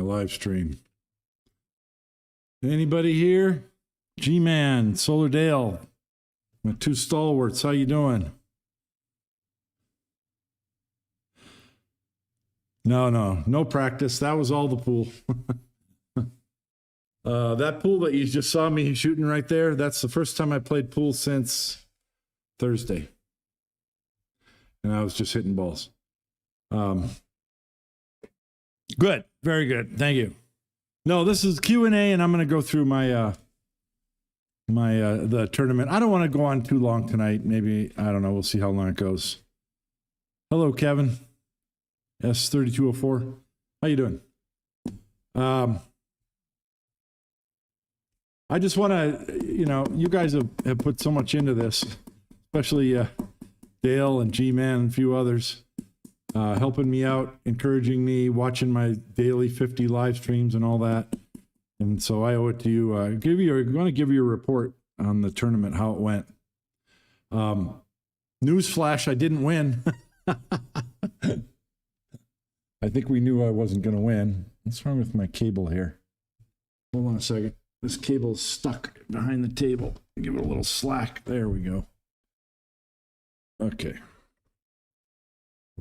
live stream. Anybody here? G-Man, Solar Dale, my two stalwarts, how you doing? No practice. That was all the pool. That pool that you just saw me shooting right there, that's the first time I played pool since Thursday. And I was just hitting balls. Good. Very good. Thank you. No, this is Q&A, and I'm going to go through my the tournament. I don't want to go on too long tonight. Maybe, I don't know. We'll see how long it goes. Hello, Kevin. S3204. How you doing? I just want to, you guys have put so much into this, especially Dale and G-Man and a few others, helping me out, encouraging me, watching my daily 50 live streams and all that. And so I owe it to you. I'm going to give you a report on the tournament, how it went. Newsflash, I didn't win. I think we knew I wasn't going to win. What's wrong with my cable here? Hold on a second. This cable is stuck behind the table. Give it a little slack. There we go. Okay.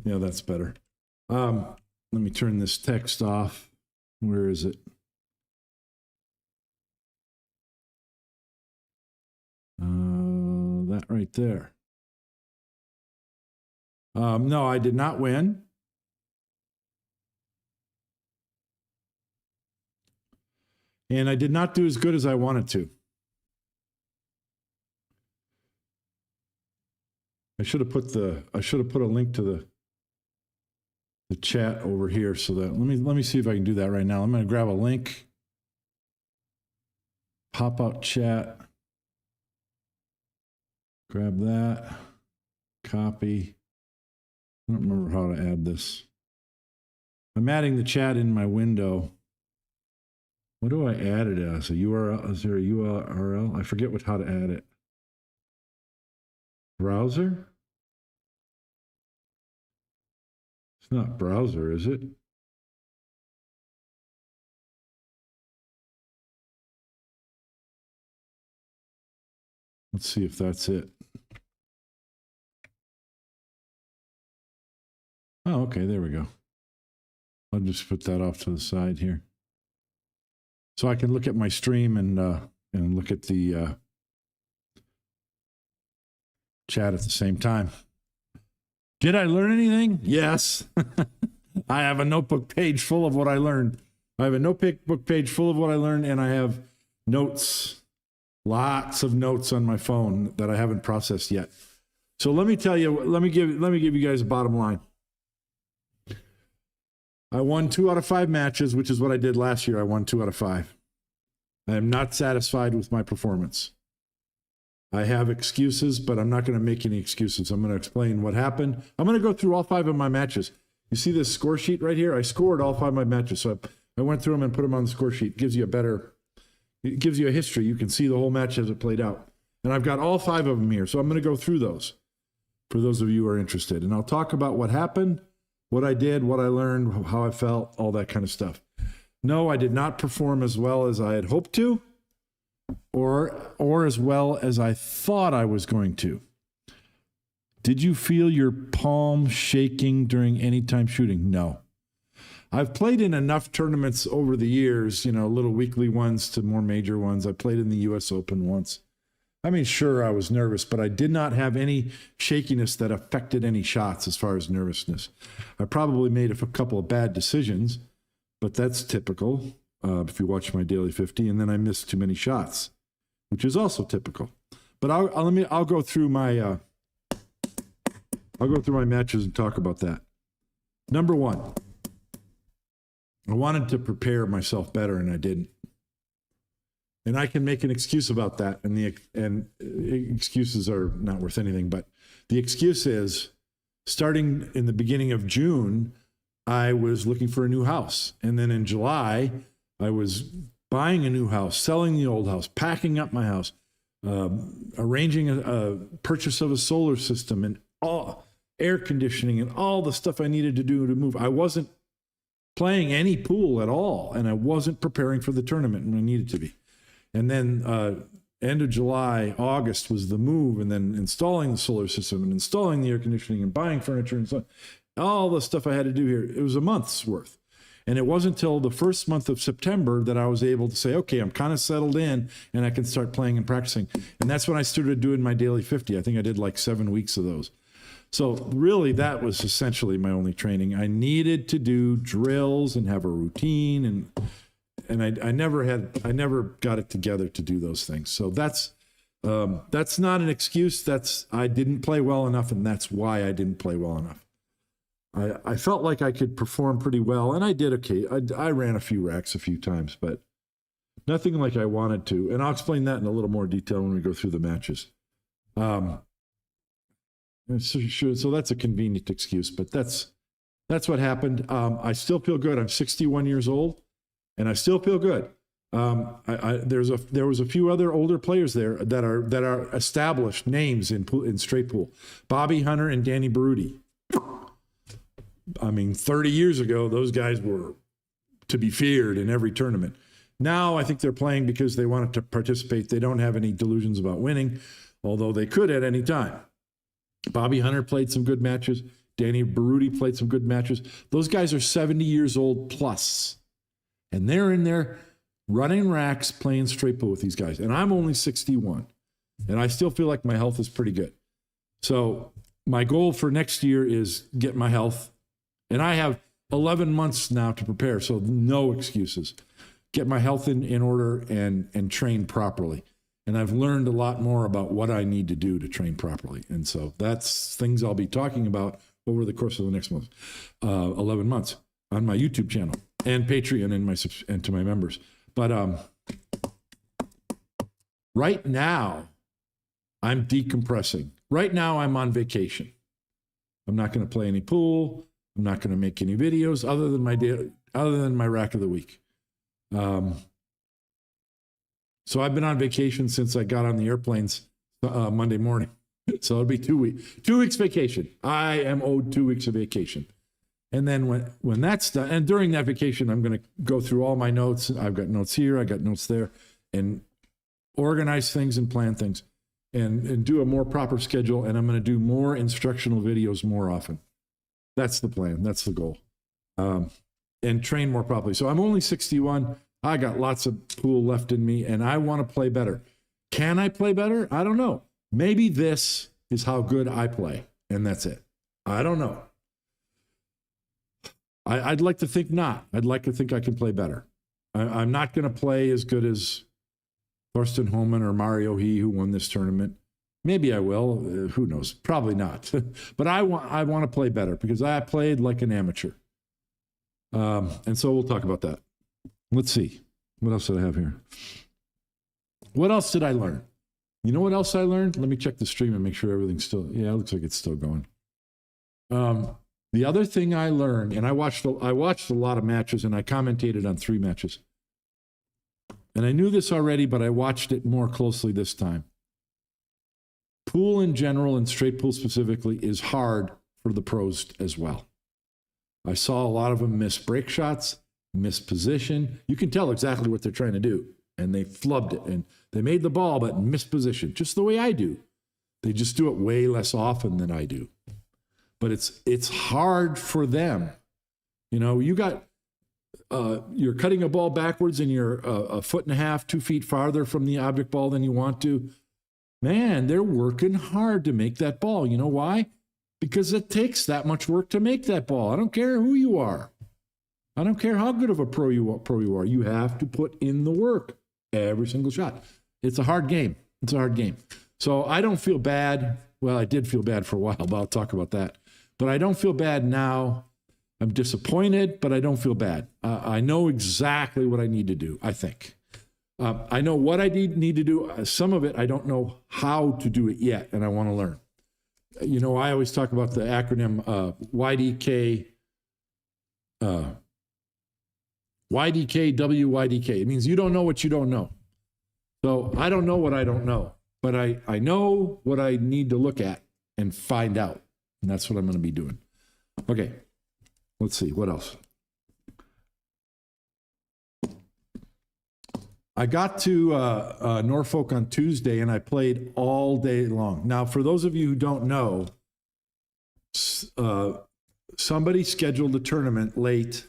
Yeah, that's better. Let me turn this text off. Where is it? That right there. No, I did not win. And I did not do as good as I wanted to. I should have put a link to the chat over here so that let me see if I can do that right now. I'm going to grab a link. Pop out chat. Grab that. Copy. I don't remember how to add this. I'm adding the chat in my window. What do I add it as? A URL? Is there a URL? I forget how to add it. Browser? It's not browser, is it? Let's see if that's it. Oh, okay, there we go. I'll just put that off to the side here. So I can look at my stream and look at the chat at the same time. Did I learn anything? Yes. I have a notebook page full of what I learned. I have a notebook page full of what I learned, and I have notes, lots of notes on my phone that I haven't processed yet. So let me tell you, let me give you guys a bottom line. I won 2 out of 5 matches, which is what I did last year. I won 2 out of 5. I am not satisfied with my performance. I have excuses, but I'm not going to make any excuses. I'm going to explain what happened. I'm going to go through all 5 of my matches. You see this score sheet right here? I scored all 5 of my matches. So I went through them and put them on the score sheet. It gives you a history. You can see the whole match as it played out. And I've got all 5 of them here. So I'm going to go through those for those of you who are interested. And I'll talk about what happened, what I did, what I learned, how I felt, all that kind of stuff. No, I did not perform as well as I had hoped to, or as well as I thought I was going to. Did you feel your palm shaking during any time shooting? No. I've played in enough tournaments over the years, little weekly ones to more major ones. I played in the US Open once. I mean, sure, I was nervous, but I did not have any shakiness that affected any shots as far as nervousness. I probably made a couple of bad decisions, but that's typical if you watch my daily 50, and then I missed too many shots, which is also typical. But I'll go through my matches and talk about that. Number 1, I wanted to prepare myself better, and I didn't. And I can make an excuse about that, and excuses are not worth anything, but the excuse is, starting in the beginning of June, I was looking for a new house. And then in July, I was buying a new house, selling the old house, packing up my house, arranging a purchase of a solar system and all air conditioning and all the stuff I needed to do to move. I wasn't playing any pool at all, and I wasn't preparing for the tournament when I needed to be. And then end of July, August was the move, and then installing the solar system and installing the air conditioning and buying furniture and so all the stuff I had to do here. It was a month's worth. And it wasn't until the first month of September that I was able to say, okay, I'm kind of settled in and I can start playing and practicing. And that's when I started doing my daily 50. I think I did like 7 weeks of those. So really that was essentially my only training. I needed to do drills and have a routine, and I never got it together to do those things. So that's not an excuse. I didn't play well enough, and that's why I didn't play well enough. I felt like I could perform pretty well, and I did okay. I ran a few racks a few times, but nothing like I wanted to. And I'll explain that in a little more detail when we go through the matches. So that's a convenient excuse, but that's what happened. I still feel good. I'm 61 years old, and I still feel good. There was a few other older players there that are established names in straight pool. Bobby Hunter and Danny Berruti. I mean, 30 years ago, those guys were to be feared in every tournament. Now I think they're playing because they wanted to participate. They don't have any delusions about winning, although they could at any time. Bobby Hunter played some good matches. Danny Berruti played some good matches. Those guys are 70 years old plus, and they're in there running racks, playing straight pool with these guys. And I'm only 61, and I still feel like my health is pretty good. So my goal for next year is get my health. And I have 11 months now to prepare, so no excuses. Get my health in order and train properly. And I've learned a lot more about what I need to do to train properly. And so that's things I'll be talking about over the course of the next month, 11 months on my YouTube channel and Patreon and to my members. But right now, I'm decompressing. Right now, I'm on vacation. I'm not going to play any pool. I'm not going to make any videos other than my rack of the week. So I've been on vacation since I got on the airplanes Monday morning. So it'll be 2 weeks. 2 weeks vacation. I am owed 2 weeks of vacation. And then when that's done, and during that vacation, I'm going to go through all my notes. I've got notes here, I got notes there, and organize things and plan things and do a more proper schedule. And I'm going to do more instructional videos more often. That's the plan. That's the goal. And train more properly. So I'm only 61. I got lots of pool left in me, and I want to play better. Can I play better? I don't know. Maybe this is how good I play, and that's it. I don't know. I'd like to think not. I'd like to think I can play better. I'm not going to play as good as Thorsten Hohmann or Mario He, who won this tournament. Maybe I will. Who knows? Probably not. But I want to play better because I played like an amateur. And so we'll talk about that. Let's see. What else did I have here? What else did I learn? You know what else I learned? Let me check the stream and make sure everything's still. Yeah, it looks like it's still going. The other thing I learned, and I watched a lot of matches, and I commentated on 3 matches. And I knew this already, but I watched it more closely this time. Pool in general, and straight pool specifically, is hard for the pros as well. I saw a lot of them miss break shots, miss position. You can tell exactly what they're trying to do. And they flubbed it. And they made the ball, but missed position, just the way I do. They just do it way less often than I do. But it's hard for them. You know, you're cutting a ball backwards and you're a foot and a half, 2 feet farther from the object ball than you want to. Man, they're working hard to make that ball. You know why? Because it takes that much work to make that ball. I don't care who you are. I don't care how good of a pro you are. You have to put in the work every single shot. It's a hard game. It's a hard game. So I don't feel bad. Well, I did feel bad for a while, but I'll talk about that. But I don't feel bad now. I'm disappointed, but I don't feel bad. I know exactly what I need to do, I think. I know what I need to do. Some of it, I don't know how to do it yet, and I want to learn. You know, I always talk about the acronym YDK, WYDK. It means you don't know what you don't know. So I don't know what I don't know, but I know what I need to look at and find out. And that's what I'm going to be doing. Okay, let's see, what else? I got to Norfolk on Tuesday and I played all day long. Now, for those of you who don't know, somebody scheduled a tournament late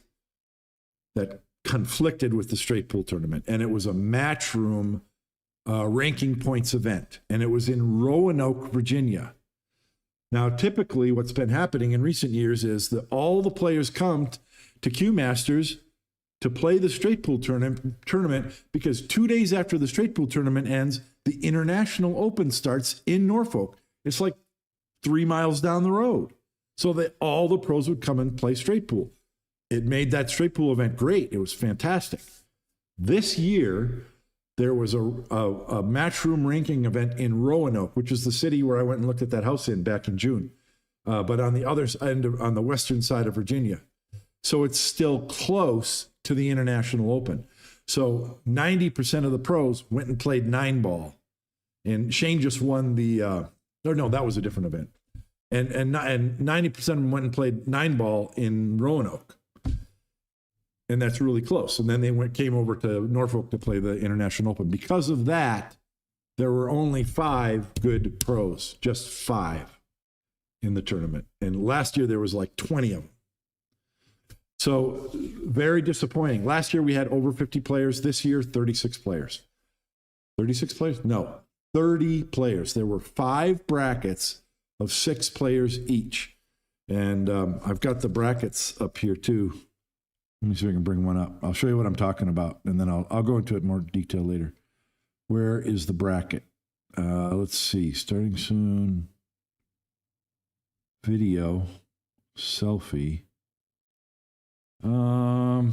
that conflicted with the straight pool tournament, and it was a match room ranking points event, and it was in Roanoke, Virginia. Now, typically what's been happening in recent years is that all the players come to Q Masters to play the straight pool tournament because 2 days after the straight pool tournament ends, the International Open starts in Norfolk. It's like 3 miles down the road. So that all the pros would come and play straight pool. It made that straight pool event great. It was fantastic. This year, there was a matchroom ranking event in Roanoke, which is the city where I went and looked at that house in back in June, but on the other end, on the western side of Virginia. So it's still close to the International Open. So 90% of the pros went and played 9-ball. And Shane just won the, no, that was a different event. And 90% of them went and played 9-ball in Roanoke. And that's really close. And then they came over to Norfolk to play the International Open. Because of that, there were only 5 good pros, just 5 in the tournament. And last year there was like 20 of them. So very disappointing. Last year we had over 50 players. This year, 36 players. 36 players? No, 30 players. There were 5 brackets of 6 players each. And I've got the brackets up here too. Let me see if I can bring one up. I'll show you what I'm talking about, and then I'll go into it in more detail later. Where is the bracket? Let's see. Starting soon. Video. Selfie. Let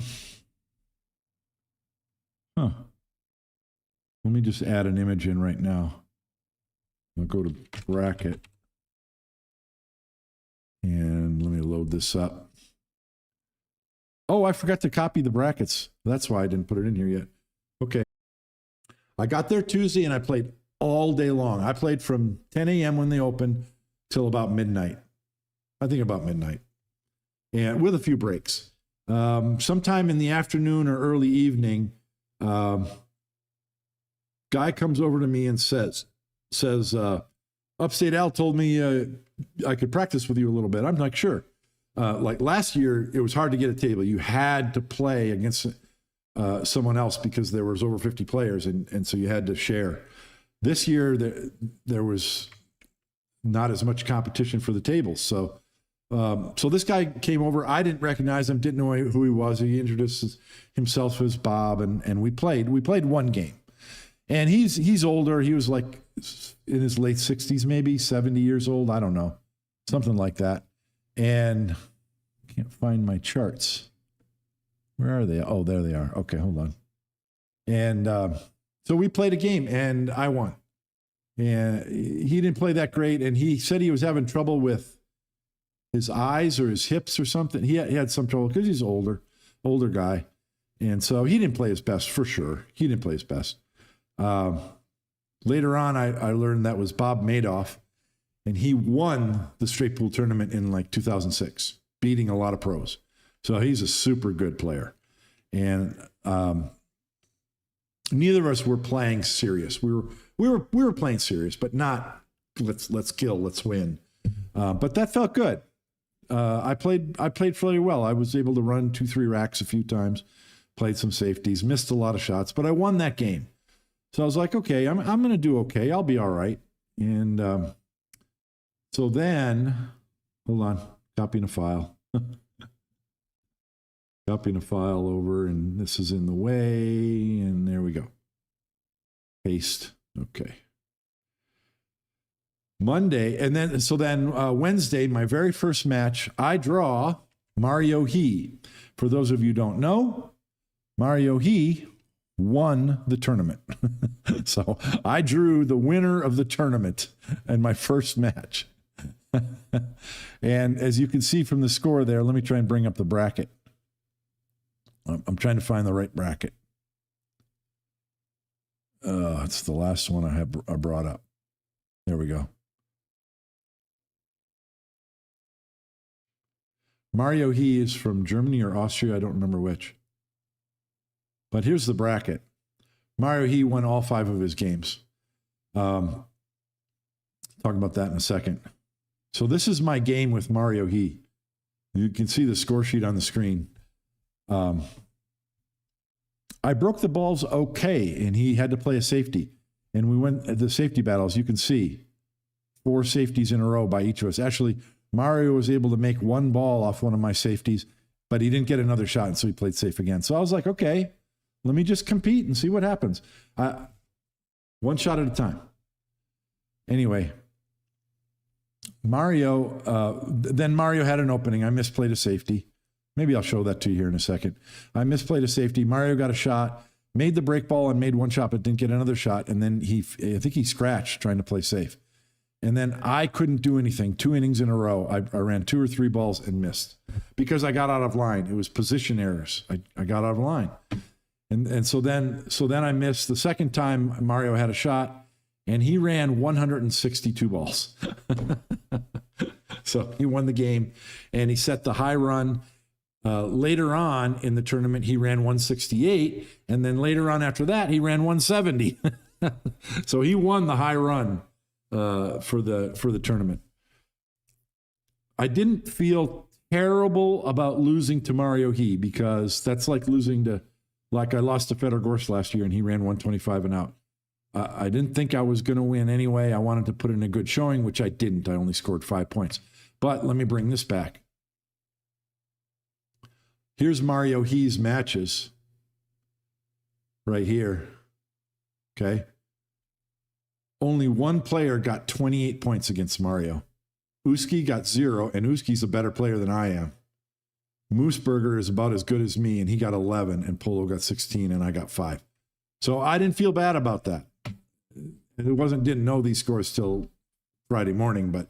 me just add an image in right now. I'll go to bracket. And let me load this up. Oh, I forgot to copy the brackets. That's why I didn't put it in here yet. Okay. I got there Tuesday and I played all day long. I played from 10 a.m. when they opened till about midnight. I think about midnight. And with a few breaks. Sometime in the afternoon or early evening, guy comes over to me and says, Upstate Al told me I could practice with you a little bit. I'm like, sure. Like last year, it was hard to get a table. You had to play against someone else because there was over 50 players, and so you had to share. This year, there was not as much competition for the tables. So this guy came over. I didn't recognize him, didn't know who he was. He introduced himself as Bob, and we played. We played one game. And he's older. He was like in his late 60s, maybe 70 years old. I don't know, something like that. And I can't find my charts. Where are they? Oh, there they are. Okay, hold on. And so we played a game, and I won. And he didn't play that great, and he said he was having trouble with his eyes or his hips or something. He had some trouble because he's older guy. And so he didn't play his best, for sure. He didn't play his best. Later on, I learned that was Bob Madoff, and he won the straight pool tournament in like 2006, beating a lot of pros. So he's a super good player. And neither of us were playing serious. We were playing serious, but not let's kill, let's win. But that felt good. I played fairly well. I was able to run 2-3 racks a few times, played some safeties, missed a lot of shots, but I won that game. So I was like, okay, I'm going to do okay. I'll be all right. And so then, hold on, copying a file. Copying a file over, and this is in the way, and there we go. Paste. Okay. Monday, and then Wednesday, my very first match, I draw Mario He. For those of you who don't know, Mario He won the tournament. So I drew the winner of the tournament in my first match. And as you can see from the score there, let me try and bring up the bracket. I'm trying to find the right bracket. It's the last one I brought up. There we go. Mario He is from Germany or Austria. I don't remember which. But here's the bracket. Mario He won all 5 of his games. Talk about that in a second. So this is my game with Mario He. You can see the score sheet on the screen. I broke the balls okay, and he had to play a safety. And we went at the safety battles. You can see 4 safeties in a row by each of us. Actually, Mario was able to make 1 ball off one of my safeties, but he didn't get another shot, and so he played safe again. So I was like, okay, let me just compete and see what happens. 1 shot at a time. Anyway, then Mario had an opening. I misplayed a safety. Maybe I'll show that to you here in a second. I misplayed a safety. Mario got a shot, made the break ball and made 1 shot, but didn't get another shot. And then I think he scratched trying to play safe. And then I couldn't do anything. 2 innings in a row. I ran 2 or 3 balls and missed because I got out of line. It was position errors. I got out of line. And so then I missed. The second time Mario had a shot, and he ran 162 balls. So he won the game, and he set the high run. Later on in the tournament, he ran 168, and then later on after that, he ran 170. So he won the high run for the tournament. I didn't feel terrible about losing to Mario He, because that's like losing to, like I lost to Fedor Gorst last year, and he ran 125 and out. I didn't think I was going to win anyway. I wanted to put in a good showing, which I didn't. I only scored 5 points. But let me bring this back. Here's Mario He's matches right here. Okay. Only 1 player got 28 points against Mario. Uski got 0, and Uski's a better player than I am. Mooseburger is about as good as me, and he got 11, and Polo got 16, and I got 5. So I didn't feel bad about that. Didn't know these scores till Friday morning, but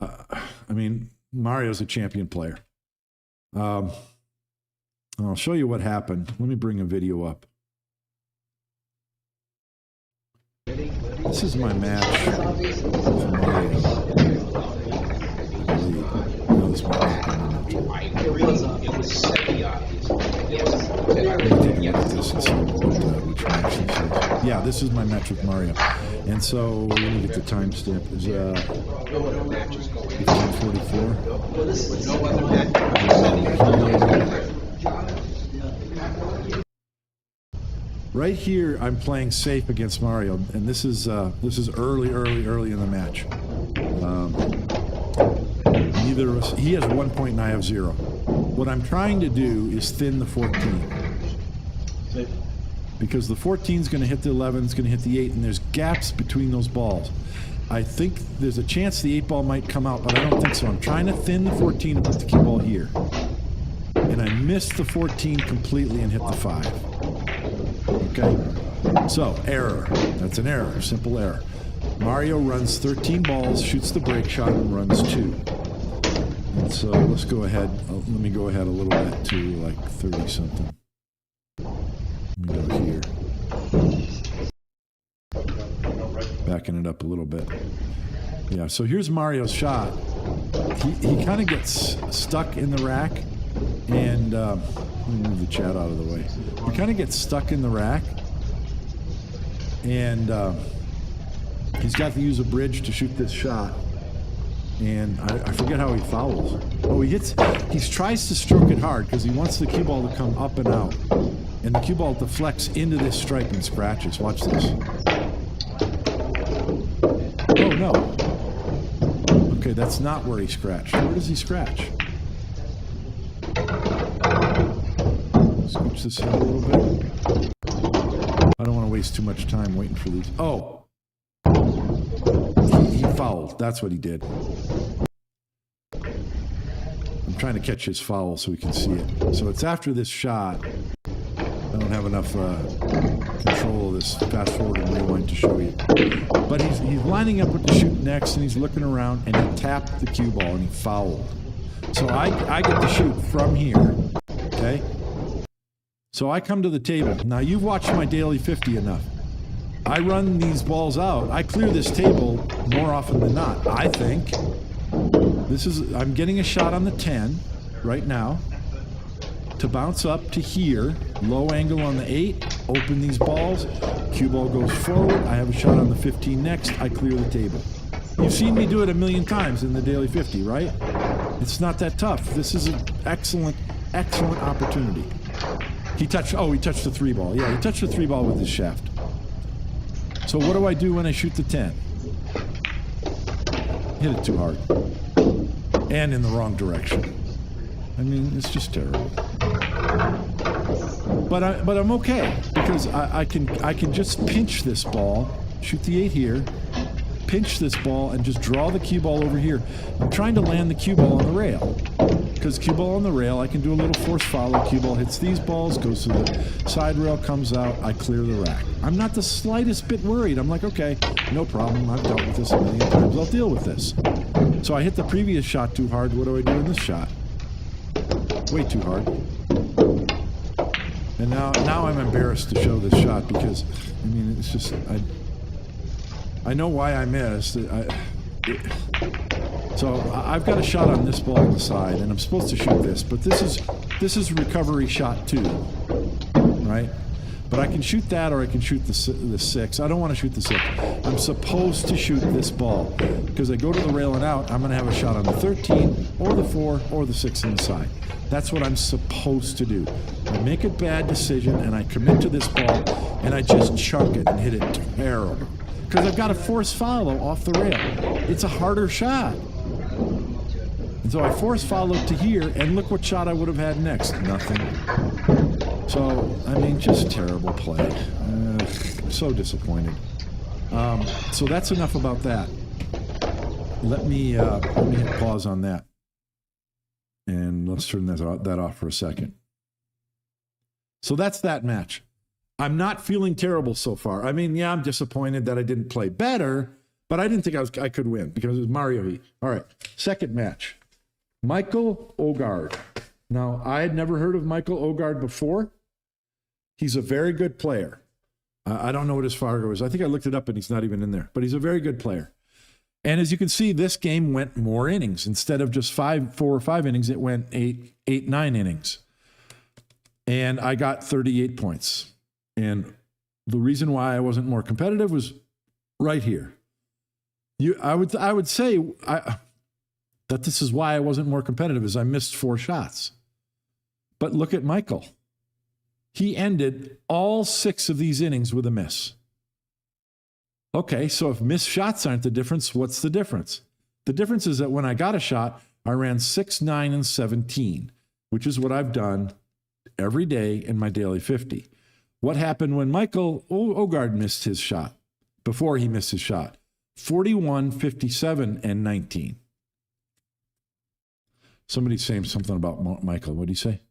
I mean, Mario's a champion player. I'll show you what happened. Let me bring a video up. This is my match with Mario. Yeah, this is my match with Mario. And so, let me get the timestamp. It's 15:44. Right here, I'm playing safe against Mario, and this is early in the match. Neither of us. He has 1 point and I have 0. What I'm trying to do is thin the 14, because the 14 is going to hit the 11, it's going to hit the 8, and there's gaps between those balls. I think there's a chance the 8 ball might come out, but I don't think so. I'm trying to thin the 14 and put the cue ball here, and I missed the 14 completely and hit the 5. Okay, so error. That's an error, simple error. Mario runs 13 balls, shoots the break shot, and runs 2. And so let's go ahead. Let me go ahead a little bit to like 30 something. Let me go here. Backing it up a little bit. Yeah, so here's Mario's shot. He kind of gets stuck in the rack, and let me move the chat out of the way. He kind of gets stuck in the rack, and he's got to use a bridge to shoot this shot. And I forget how he fouls. Oh, he tries to stroke it hard because he wants the cue ball to come up and out. And the cue ball deflects into this stripe and scratches. Watch this. Oh, no. Okay, that's not where he scratched. Where does he scratch? Scooch this in a little bit. I don't want to waste too much time waiting for these. Oh. He fouled. That's what he did. I'm trying to catch his foul so we can see it. So it's after this shot. I don't have enough control of this fast forward and rewind to show you. But he's lining up with the shoot next, and he's looking around, and he tapped the cue ball, and he fouled. So I get to shoot from here. Okay? So I come to the table. Now, you've watched my daily 50 enough. I run these balls out. I clear this table more often than not, I think. I'm getting a shot on the 10 right now. to bounce up to here, low angle on the 8, open these balls, cue ball goes forward, I have a shot on the 15 next, I clear the table. You've seen me do it a million times in the daily 50, right? It's not that tough. This is an excellent, excellent opportunity. He touched the 3 ball. Yeah, he touched the 3 ball with his shaft. So what do I do when I shoot the 10? Hit it too hard. And in the wrong direction. I mean, it's just terrible. But I'm okay because I can just pinch this ball, shoot the 8 here, pinch this ball, and just draw the cue ball over here. I'm trying to land the cue ball on the rail. Because cue ball on the rail, I can do a little force follow. Cue ball hits these balls, goes to the side rail, comes out, I clear the rack. I'm not the slightest bit worried. I'm like, okay, no problem. I've dealt with this a million times. I'll deal with this. So I hit the previous shot too hard. What do I do in this shot? Way too hard. And now I'm embarrassed to show this shot because, I mean, it's just, I know why I missed. So I've got a shot on this ball on the side, and I'm supposed to shoot this, but this is recovery shot 2, right? But I can shoot that, or I can shoot the 6. I don't want to shoot the 6. I'm supposed to shoot this ball because I go to the rail and out. I'm going to have a shot on the 13, or the 4, or the 6 on the side. That's what I'm supposed to do. I make a bad decision, and I commit to this ball, and I just chunk it and hit it terrible. Because I've got a force follow off the rail. It's a harder shot. And so I force followed to here, and look what shot I would have had next. Nothing. So, I mean, just terrible play. So disappointed. So that's enough about that. Let me hit pause on that. And let's turn that off for a second. So that's that match. I'm not feeling terrible so far. I mean, yeah, I'm disappointed that I didn't play better, but I didn't think I could win because it was Mario Heat. All right, second match. Michael Ogard. Now, I had never heard of Michael Ogard before. He's a very good player. I don't know what his Fargo is. I think I looked it up and he's not even in there, but he's a very good player. And as you can see, this game went more innings. Instead of just 4 or 5 innings, it went 9 innings. And I got 38 points. And the reason why I wasn't more competitive was right here. I would say that this is why I wasn't more competitive, is I missed 4 shots. But look at Michael. He ended all 6 of these innings with a miss. Okay, so if missed shots aren't the difference, what's the difference? The difference is that when I got a shot, I ran 6, 9, and 17, which is what I've done every day in my daily 50. What happened when Michael Ogard missed his shot? Before he missed his shot, 41, 57, and 19. Somebody's saying something about Michael. What did he say?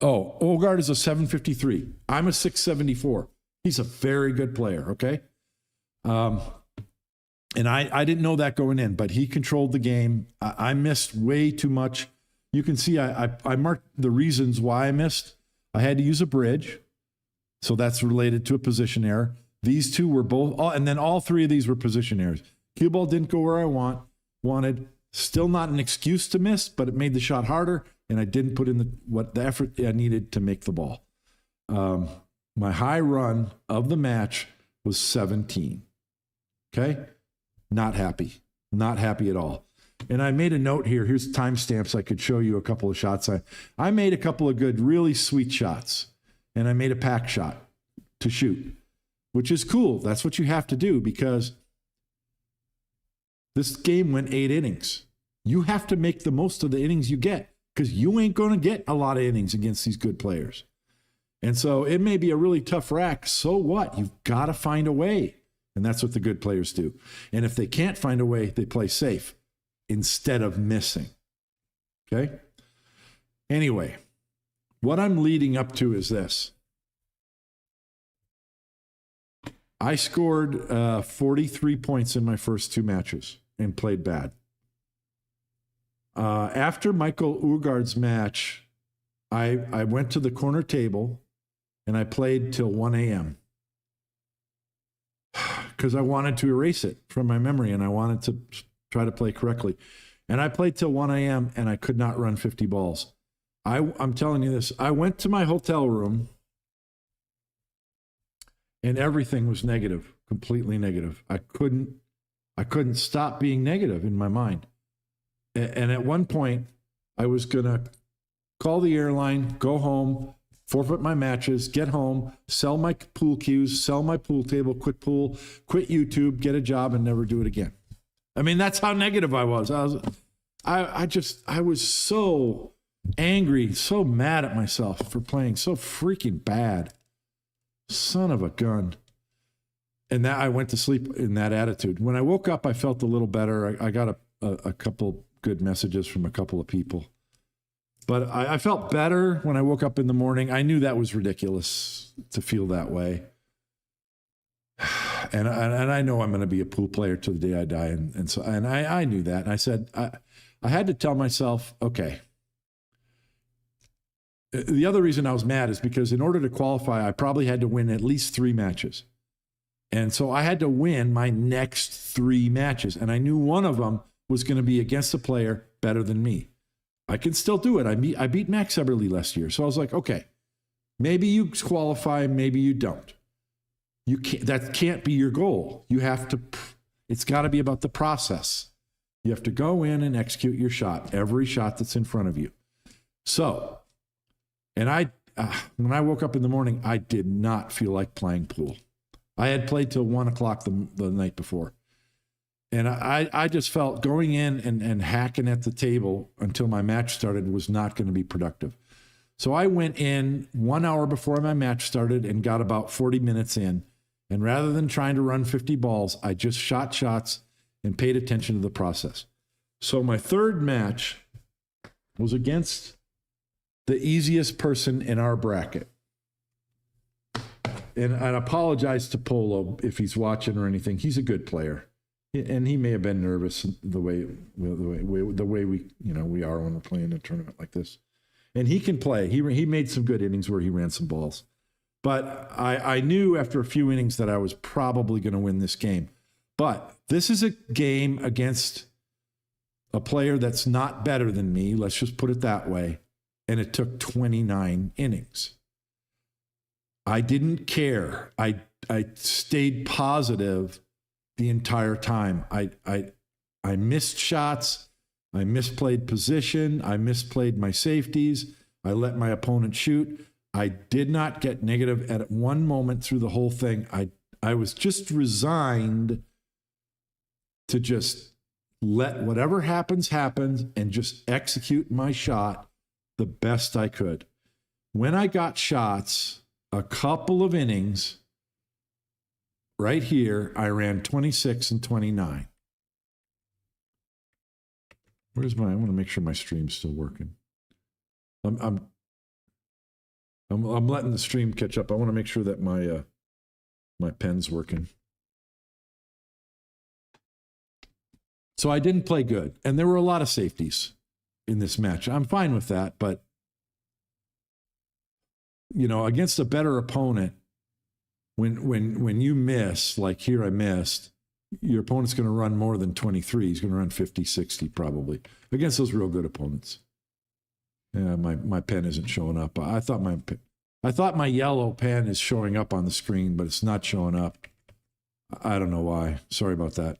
Oh, Ogard is a 753. I'm a 674. He's a very good player, okay? And I didn't know that going in, but he controlled the game. I missed way too much. You can see I marked the reasons why I missed. I had to use a bridge, so that's related to a position error. These 2 were both, and then all 3 of these were position errors. Cue ball didn't go where I wanted. Still not an excuse to miss, but it made the shot harder, and I didn't put in the effort I needed to make the ball. My high run of the match was 17. Okay? Not happy. Not happy at all. And I made a note here. Here's timestamps. I could show you a couple of shots. I made a couple of good, really sweet shots. And I made a pack shot to shoot, which is cool. That's what you have to do because this game went 8 innings. You have to make the most of the innings you get because you ain't going to get a lot of innings against these good players. And so it may be a really tough rack. So what? You've got to find a way. And that's what the good players do. And if they can't find a way, they play safe instead of missing. Okay? Anyway, what I'm leading up to is this. I scored 43 points in my first 2 matches and played bad. After Michael Ogard's match, I went to the corner table and I played till 1 a.m. because I wanted to erase it from my memory and I wanted to try to play correctly. And I played till 1 a.m. and I could not run 50 balls. I'm telling you this. I went to my hotel room and everything was negative, completely negative. I couldn't stop being negative in my mind. And at one point, I was going to call the airline, go home, forfeit my matches, get home, sell my pool cues, sell my pool table, quit pool, quit YouTube, get a job, and never do it again. I mean, that's how negative I was. I was so angry, so mad at myself for playing so freaking bad. Son of a gun. And that I went to sleep in that attitude. When I woke up, I felt a little better. I got a couple good messages from a couple of people. But I felt better when I woke up in the morning. I knew that was ridiculous to feel that way. And I know I'm going to be a pool player till the day I die. And I knew that. And I said, I had to tell myself, okay. The other reason I was mad is because in order to qualify, I probably had to win at least 3 matches. And so I had to win my next 3 matches. And I knew one of them was going to be against a player better than me. I can still do it. I beat Max Eberle last year. So I was like, okay, maybe you qualify, maybe you don't. That can't be your goal. You have to, it's got to be about the process. You have to go in and execute your shot, every shot that's in front of you. So, and when I woke up in the morning, I did not feel like playing pool. I had played till 1 o'clock the night before. And I just felt going in and hacking at the table until my match started was not going to be productive. So I went in 1 hour before my match started and got about 40 minutes in. And rather than trying to run 50 balls, I just shot shots and paid attention to the process. So my third match was against the easiest person in our bracket. And I apologize to Polo if he's watching or anything. He's a good player. And he may have been nervous the way we are when we're playing a tournament like this. And he can play. He made some good innings where he ran some balls. But I knew after a few innings that I was probably going to win this game. But this is a game against a player that's not better than me. Let's just put it that way. And it took 29 innings. I didn't care. I stayed positive the entire time. I missed shots. I misplayed position. I misplayed my safeties. I let my opponent shoot. I did not get negative at one moment through the whole thing. I was just resigned to just let whatever happens and just execute my shot the best I could. When I got shots, a couple of innings, right here, I ran 26 and 29. I want to make sure my stream's still working. I'm letting the stream catch up. I want to make sure that my pen's working. So I didn't play good, and there were a lot of safeties in this match. I'm fine with that, but against a better opponent, when you miss, like here I missed, your opponent's going to run more than 23. He's going to run 50, 60 probably against those real good opponents. Yeah, my pen isn't showing up. I thought my yellow pen is showing up on the screen, but it's not showing up. I don't know why. Sorry about that.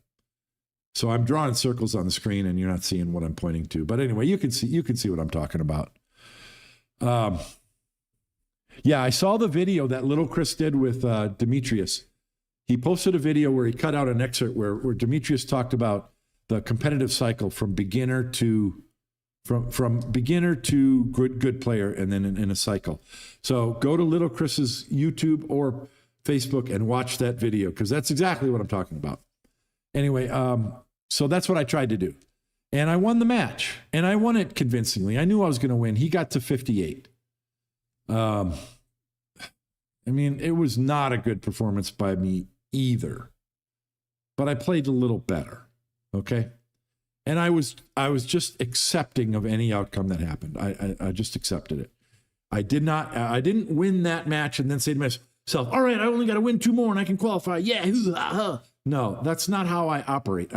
So I'm drawing circles on the screen, and you're not seeing what I'm pointing to. But anyway, you can see what I'm talking about. Yeah, I saw the video that little Chris did with Demetrius. He posted a video where he cut out an excerpt where Demetrius talked about the competitive cycle from beginner to good player, and then in a cycle. So go to little Chris's YouTube or Facebook and watch that video, because that's exactly what I'm talking about. Anyway, so that's what I tried to do. And I won the match, and I won it convincingly. I knew I was going to win. He got to 58. I mean, it was not a good performance by me either, but I played a little better. Okay. And I was just accepting of any outcome that happened. I just accepted it. I didn't win that match and then say to myself, all right, I only got to win 2 more and I can qualify. Yeah. No, that's not how I operate.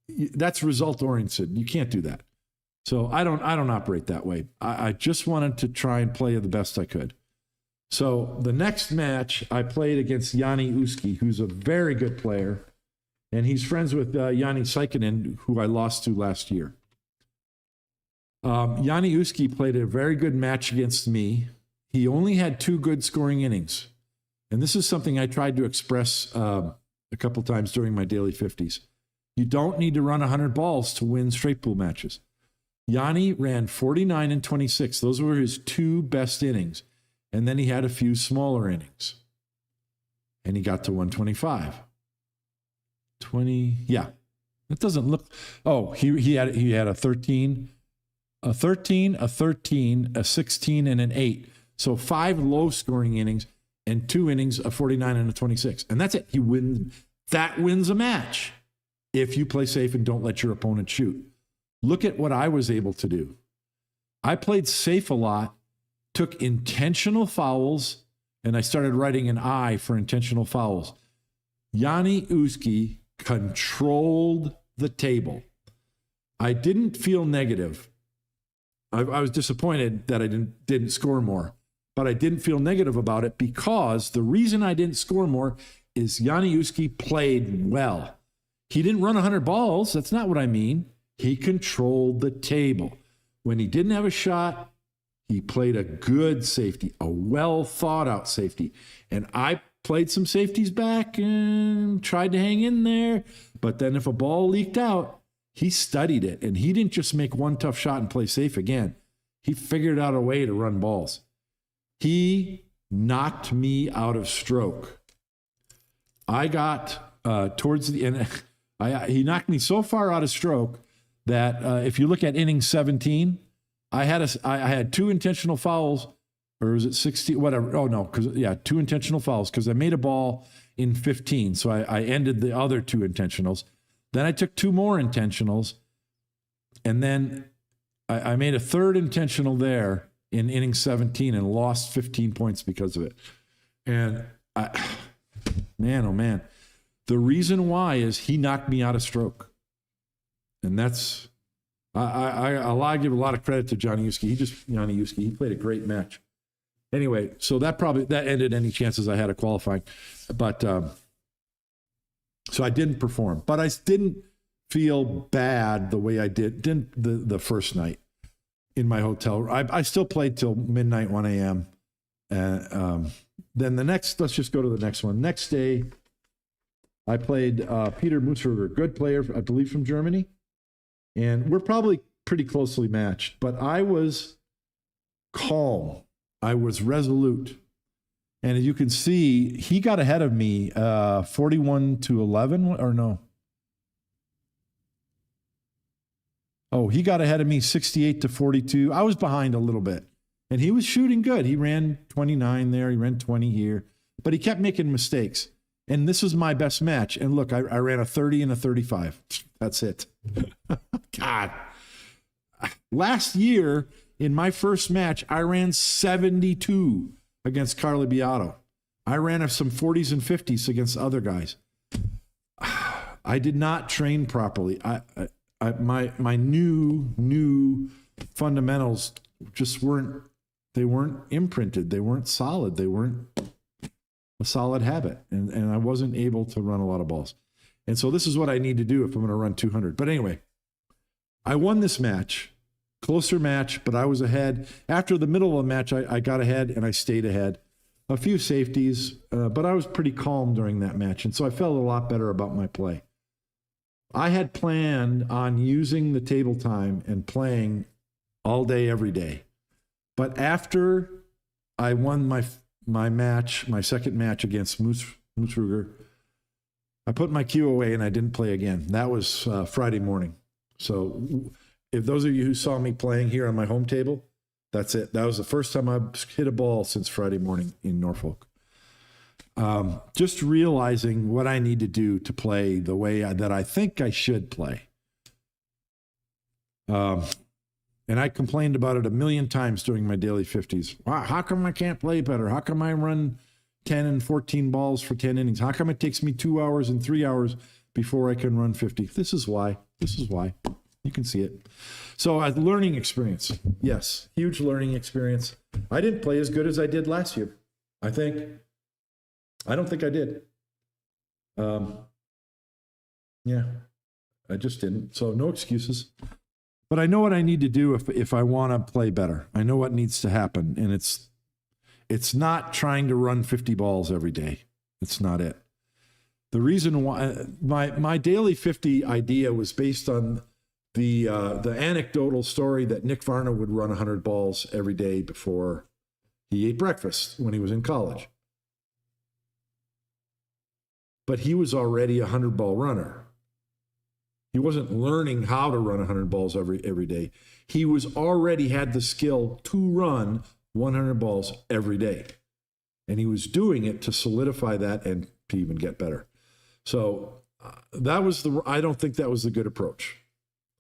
That's result oriented. You can't do that. So I don't operate that way. I just wanted to try and play the best I could. So the next match I played against Yanni Yusi, who's a very good player, and he's friends with Yanni Saikinen, who I lost to last year. Yanni Yusi played a very good match against me. He only had 2 good scoring innings. And this is something I tried to express a couple times during my daily 50s. You don't need to run 100 balls to win straight pool matches. Yanni ran 49 and 26. Those were his 2 best innings. And then he had a few smaller innings. And he got to 125. 20, yeah. It doesn't look, oh, he had a 13, a 13, a 13, a 16, and an 8. So 5 low-scoring innings and 2 innings, a 49 and a 26. And that's it. He wins. That wins a match if you play safe and don't let your opponent shoot. Look at what I was able to do. I played safe a lot, took intentional fouls, and I started writing an I for intentional fouls. Yanni Yusi controlled the table. I didn't feel negative. I was disappointed that I didn't score more, but I didn't feel negative about it because the reason I didn't score more is Yanni Yusi played well. He didn't run 100 balls. That's not what I mean. He controlled the table. When he didn't have a shot, he played a good safety, a well thought out safety. And I played some safeties back and tried to hang in there. But then if a ball leaked out, he studied it. And he didn't just make one tough shot and play safe again. He figured out a way to run balls. He knocked me out of stroke. I got towards the end, he knocked me so far out of stroke that if you look at inning 17, I had 2 intentional fouls, or was it 60? Whatever. Oh no, 2 intentional fouls because I made a ball in 15, so I ended the other 2 intentionals. Then I took 2 more intentionals, and then I made a 3rd intentional there in inning 17 and lost 15 points because of it. And man, oh man, the reason why is he knocked me out of stroke. And that's, I give a lot of credit to Yanni Yusi. He played a great match. Anyway, so that ended any chances I had of qualifying. But, so I didn't perform, but I didn't feel bad the way I didn't the first night in my hotel. I still played till midnight, 1 a.m. Then let's just go to the next one. Next day, I played Peter Musruger, good player, I believe from Germany. And we're probably pretty closely matched, but I was calm. I was resolute. And as you can see, he got ahead of me 41-11, or no? Oh, he got ahead of me 68-42. I was behind a little bit. And he was shooting good. He ran 29 there. He ran 20 here. But he kept making mistakes. And this was my best match. And look, I ran a 30 and a 35. That's it. God. Last year, in my first match, I ran 72 against Carly Beato. I ran some 40s and 50s against other guys. I did not train properly. My new fundamentals just weren't imprinted. They weren't solid. They weren't a solid habit. And I wasn't able to run a lot of balls. And so this is what I need to do if I'm going to run 200. But anyway, I won this match, closer match, but I was ahead. After the middle of the match, I got ahead and I stayed ahead. A few safeties, but I was pretty calm during that match. And so I felt a lot better about my play. I had planned on using the table time and playing all day, every day. But after I won my match, my second match against Musruger, I put my cue away and I didn't play again. That was Friday morning. So if those of you who saw me playing here on my home table, that's it. That was the first time I've hit a ball since Friday morning in Norfolk. Just realizing what I need to do to play the way that I think I should play. And I complained about it a million times during my daily 50s. Wow, how come I can't play better? How come I run 10 and 14 balls for 10 innings? How come it takes me 2 hours and 3 hours before I can run 50? This is why. You can see it. So a learning experience. Yes, huge learning experience. I didn't play as good as I did last year, I think. I don't think I did. Yeah, I just didn't. So no excuses. But I know what I need to do if I want to play better. I know what needs to happen. And it's not trying to run 50 balls every day. It's not it. The reason why my daily 50 idea was based on the anecdotal story that Nick Varna would run 100 balls every day before he ate breakfast when he was in college. But he was already a 100-ball runner. He wasn't learning how to run 100 balls every day. He was already had the skill to run 100 balls every day. And he was doing it to solidify that and to even get better. So I don't think that was the good approach.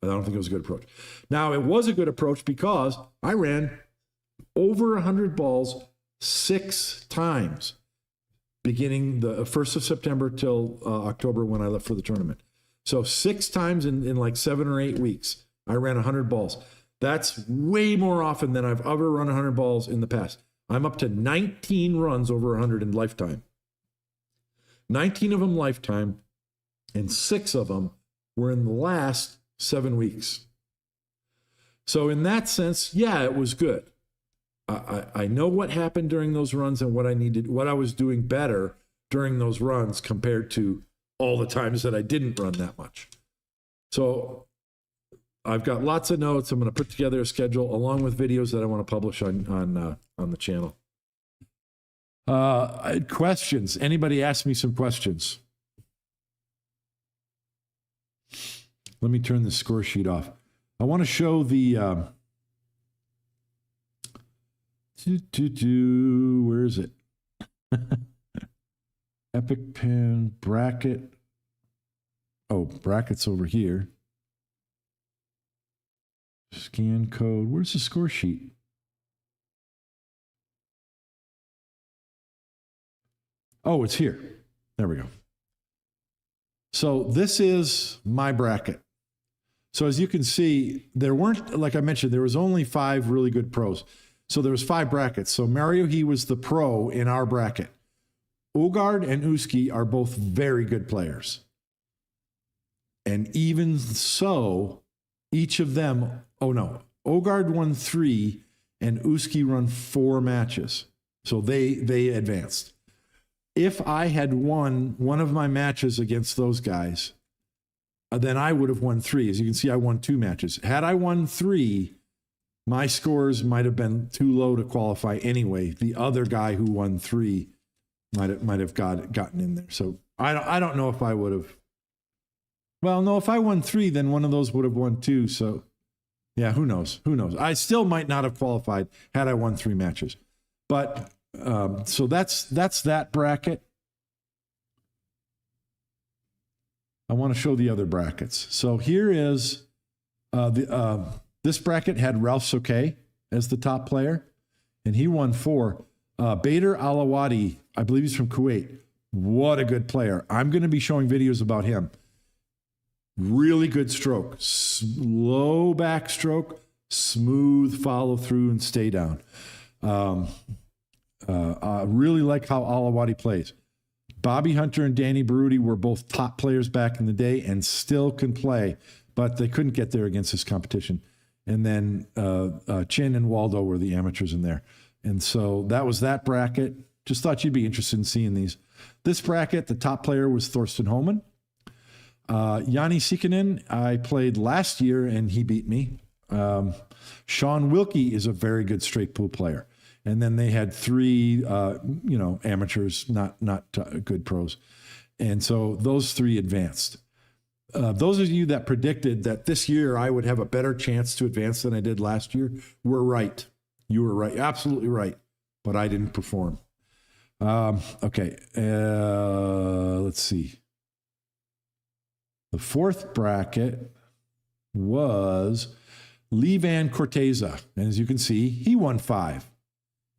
I don't think it was a good approach. Now, it was a good approach because I ran over 100 balls 6 times, beginning the 1st of September till October when I left for the tournament. So 6 times in like 7 or 8 weeks, I ran 100 balls. That's way more often than I've ever run 100 balls in the past. I'm up to 19 runs over 100 in lifetime. 19 of them lifetime, and 6 of them were in the last 7 weeks. So in that sense, yeah, it was good. I know what happened during those runs and what I was doing better during those runs compared to all the times that I didn't run that much. So I've got lots of notes. I'm going to put together a schedule along with videos that I want to publish on the channel. Questions? Anybody ask me some questions? Let me turn the score sheet off. I want to show the where is it? Epic Pen bracket. Oh, brackets over here. Scan code. Where's the score sheet? Oh, it's here. There we go. So this is my bracket. So as you can see, there weren't, like I mentioned, there was only 5 really good pros. So there was 5 brackets. So Mario, he was the pro in our bracket. Ogard and Uski are both very good players. And even so, each of them, Ogard won 3 and Uski won 4 matches. So they advanced. If I had won one of my matches against those guys, then I would have won 3. As you can see, I won 2 matches. Had I won 3, my scores might have been too low to qualify anyway. The other guy who won 3 might have gotten in there. So I don't know if I would have. Well, no, if I won 3, then one of those would have won 2. So yeah, who knows? Who knows? I still might not have qualified had I won 3 matches. But so that's that bracket. I want to show the other brackets. So here is this bracket had Ralph Soke as the top player, and he won 4. Bader Alawadi, I believe he's from Kuwait. What a good player. I'm going to be showing videos about him. Really good stroke. Slow backstroke, smooth follow through and stay down. Really like how Alawadi plays. Bobby Hunter and Danny Berruti were both top players back in the day and still can play, but they couldn't get there against this competition. And then Chin and Waldo were the amateurs in there. And so that was that bracket. Just thought you'd be interested in seeing these. This bracket, the top player was Thorsten Homan. Yanni Sikkanen, I played last year and he beat me. Sean Wilkie is a very good straight pool player. And then they had 3, amateurs, not good pros. And so those 3 advanced. Those of you that predicted that this year I would have a better chance to advance than I did last year were right. You were right, absolutely right. But I didn't perform. Okay, let's see. The 4th bracket was Lee Van Corteza. And as you can see, he won 5.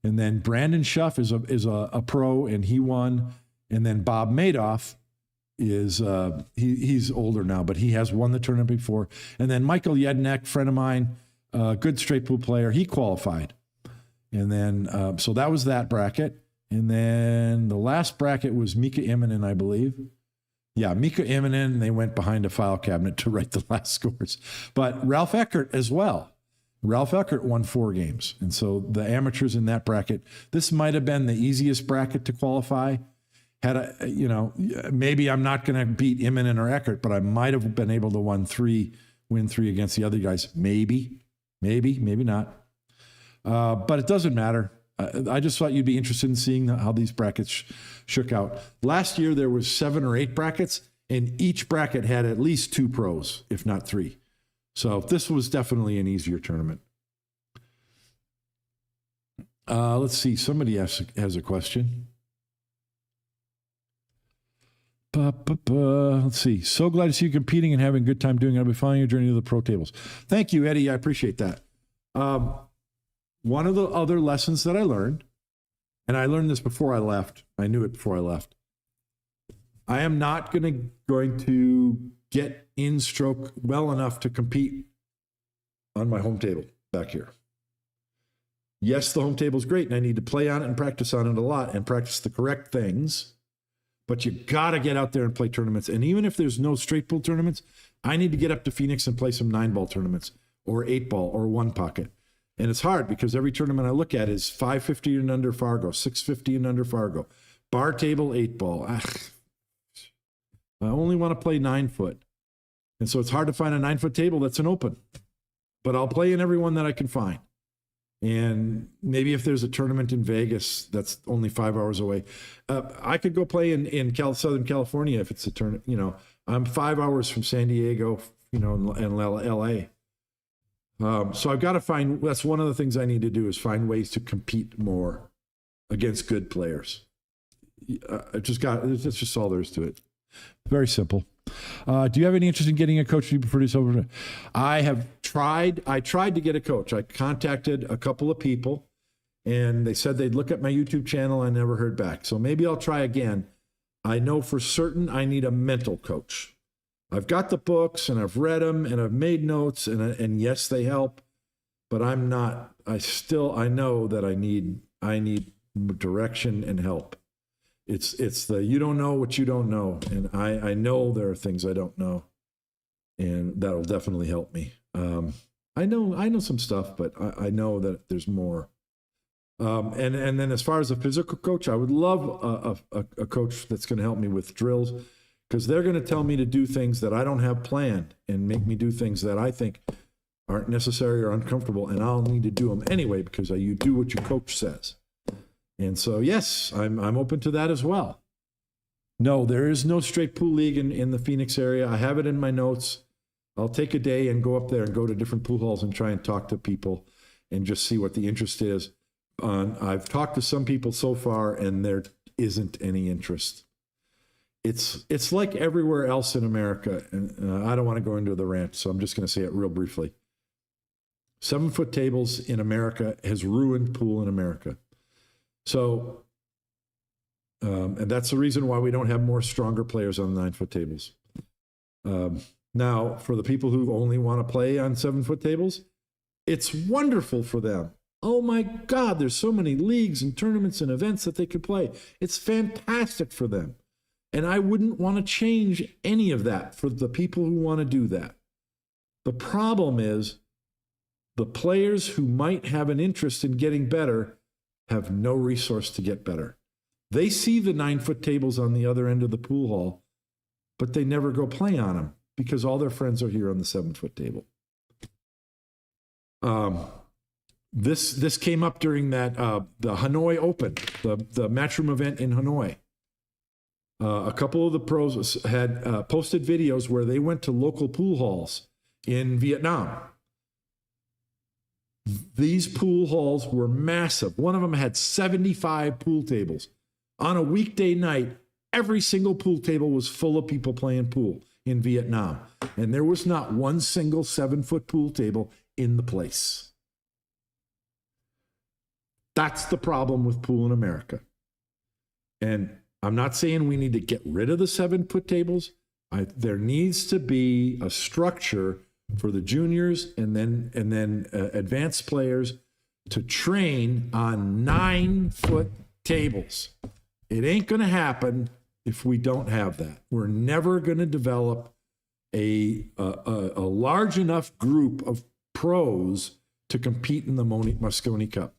And then Brandon Schuff is a pro, and he won. And then Bob Madoff is he's older now, but he has won the tournament before. And then Michael Yednek, friend of mine, good straight pool player, he qualified. And then so that was that bracket. And then the last bracket was Mika Immonen, I believe. Yeah, Mika Immonen, they went behind a file cabinet to write the last scores. But Ralph Eckert as well. Ralph Eckert won 4 games. And so the amateurs in that bracket, this might have been the easiest bracket to qualify. Maybe I'm not going to beat Immonen or Eckert, but I might have been able to win 3 against the other guys. Maybe not. But it doesn't matter. I just thought you'd be interested in seeing how these brackets shook out. Last year, there was 7 or 8 brackets, and each bracket had at least 2 pros, if not 3. So this was definitely an easier tournament. Let's see. Somebody has a question. Let's see. So glad to see you competing and having a good time doing it. I'll be following your journey to the pro tables. Thank you, Eddie. I appreciate that. One of the other lessons that I learned, and I learned this before I left. I knew it before I left. I am not going to get in stroke well enough to compete on my home table back here. Yes, the home table is great, and I need to play on it and practice on it a lot and practice the correct things. But you got to get out there and play tournaments. And even if there's no straight pool tournaments, I need to get up to Phoenix and play some 9-ball tournaments or 8-ball or 1 pocket. And it's hard because every tournament I look at is 550 and under Fargo, 650 and under Fargo, bar table 8-ball. I only want to play 9-foot. And so it's hard to find a 9-foot table that's an open. But I'll play in every one that I can find. And maybe if there's a tournament in Vegas that's only 5 hours away, I could go play in Southern California if it's a tournament. I'm 5 hours from San Diego, and LA. So I've got to find, that's one of the things I need to do is find ways to compete more against good players. That's just all there is to it. Very simple. Do you have any interest in getting a coach? Do you prefer to do? I tried to get a coach. I contacted a couple of people and they said they'd look at my YouTube channel. I never heard back. So maybe I'll try again. I know for certain I need a mental coach. I've got the books and I've read them and I've made notes and yes, they help, but I know that I need direction and help. It's the, you don't know what you don't know. And I know there are things I don't know and that'll definitely help me. I know some stuff, but I know that there's more. And then as far as a physical coach, I would love a coach that's going to help me with drills, because they're going to tell me to do things that I don't have planned and make me do things that I think aren't necessary or uncomfortable, and I'll need to do them anyway because you do what your coach says. And so, yes, I'm open to that as well. No, there is no straight pool league in the Phoenix area. I have it in my notes. I'll take a day and go up there and go to different pool halls and try and talk to people and just see what the interest is. I've talked to some people so far, and there isn't any interest. It's like everywhere else in America, and I don't want to go into the rant, so I'm just going to say it real briefly. 7-foot tables in America has ruined pool in America. So, and that's the reason why we don't have more stronger players on the 9-foot tables. Now, for the people who only want to play on 7-foot tables, it's wonderful for them. Oh my God, there's so many leagues and tournaments and events that they could play. It's fantastic for them. And I wouldn't want to change any of that for the people who want to do that. The problem is the players who might have an interest in getting better have no resource to get better. They see the 9-foot tables on the other end of the pool hall, but they never go play on them because all their friends are here on the 7-foot table. This came up during that the Hanoi Open, the Matchroom event in Hanoi. A couple of the pros had posted videos where they went to local pool halls in Vietnam. These pool halls were massive. One of them had 75 pool tables. On a weekday night, every single pool table was full of people playing pool in Vietnam. And there was not one single 7-foot pool table in the place. That's the problem with pool in America. And I'm not saying we need to get rid of the 7-foot tables. There needs to be a structure for the juniors and then advanced players to train on 9-foot tables. It ain't going to happen if we don't have that. We're never going to develop a large enough group of pros to compete in the Mosconi Cup.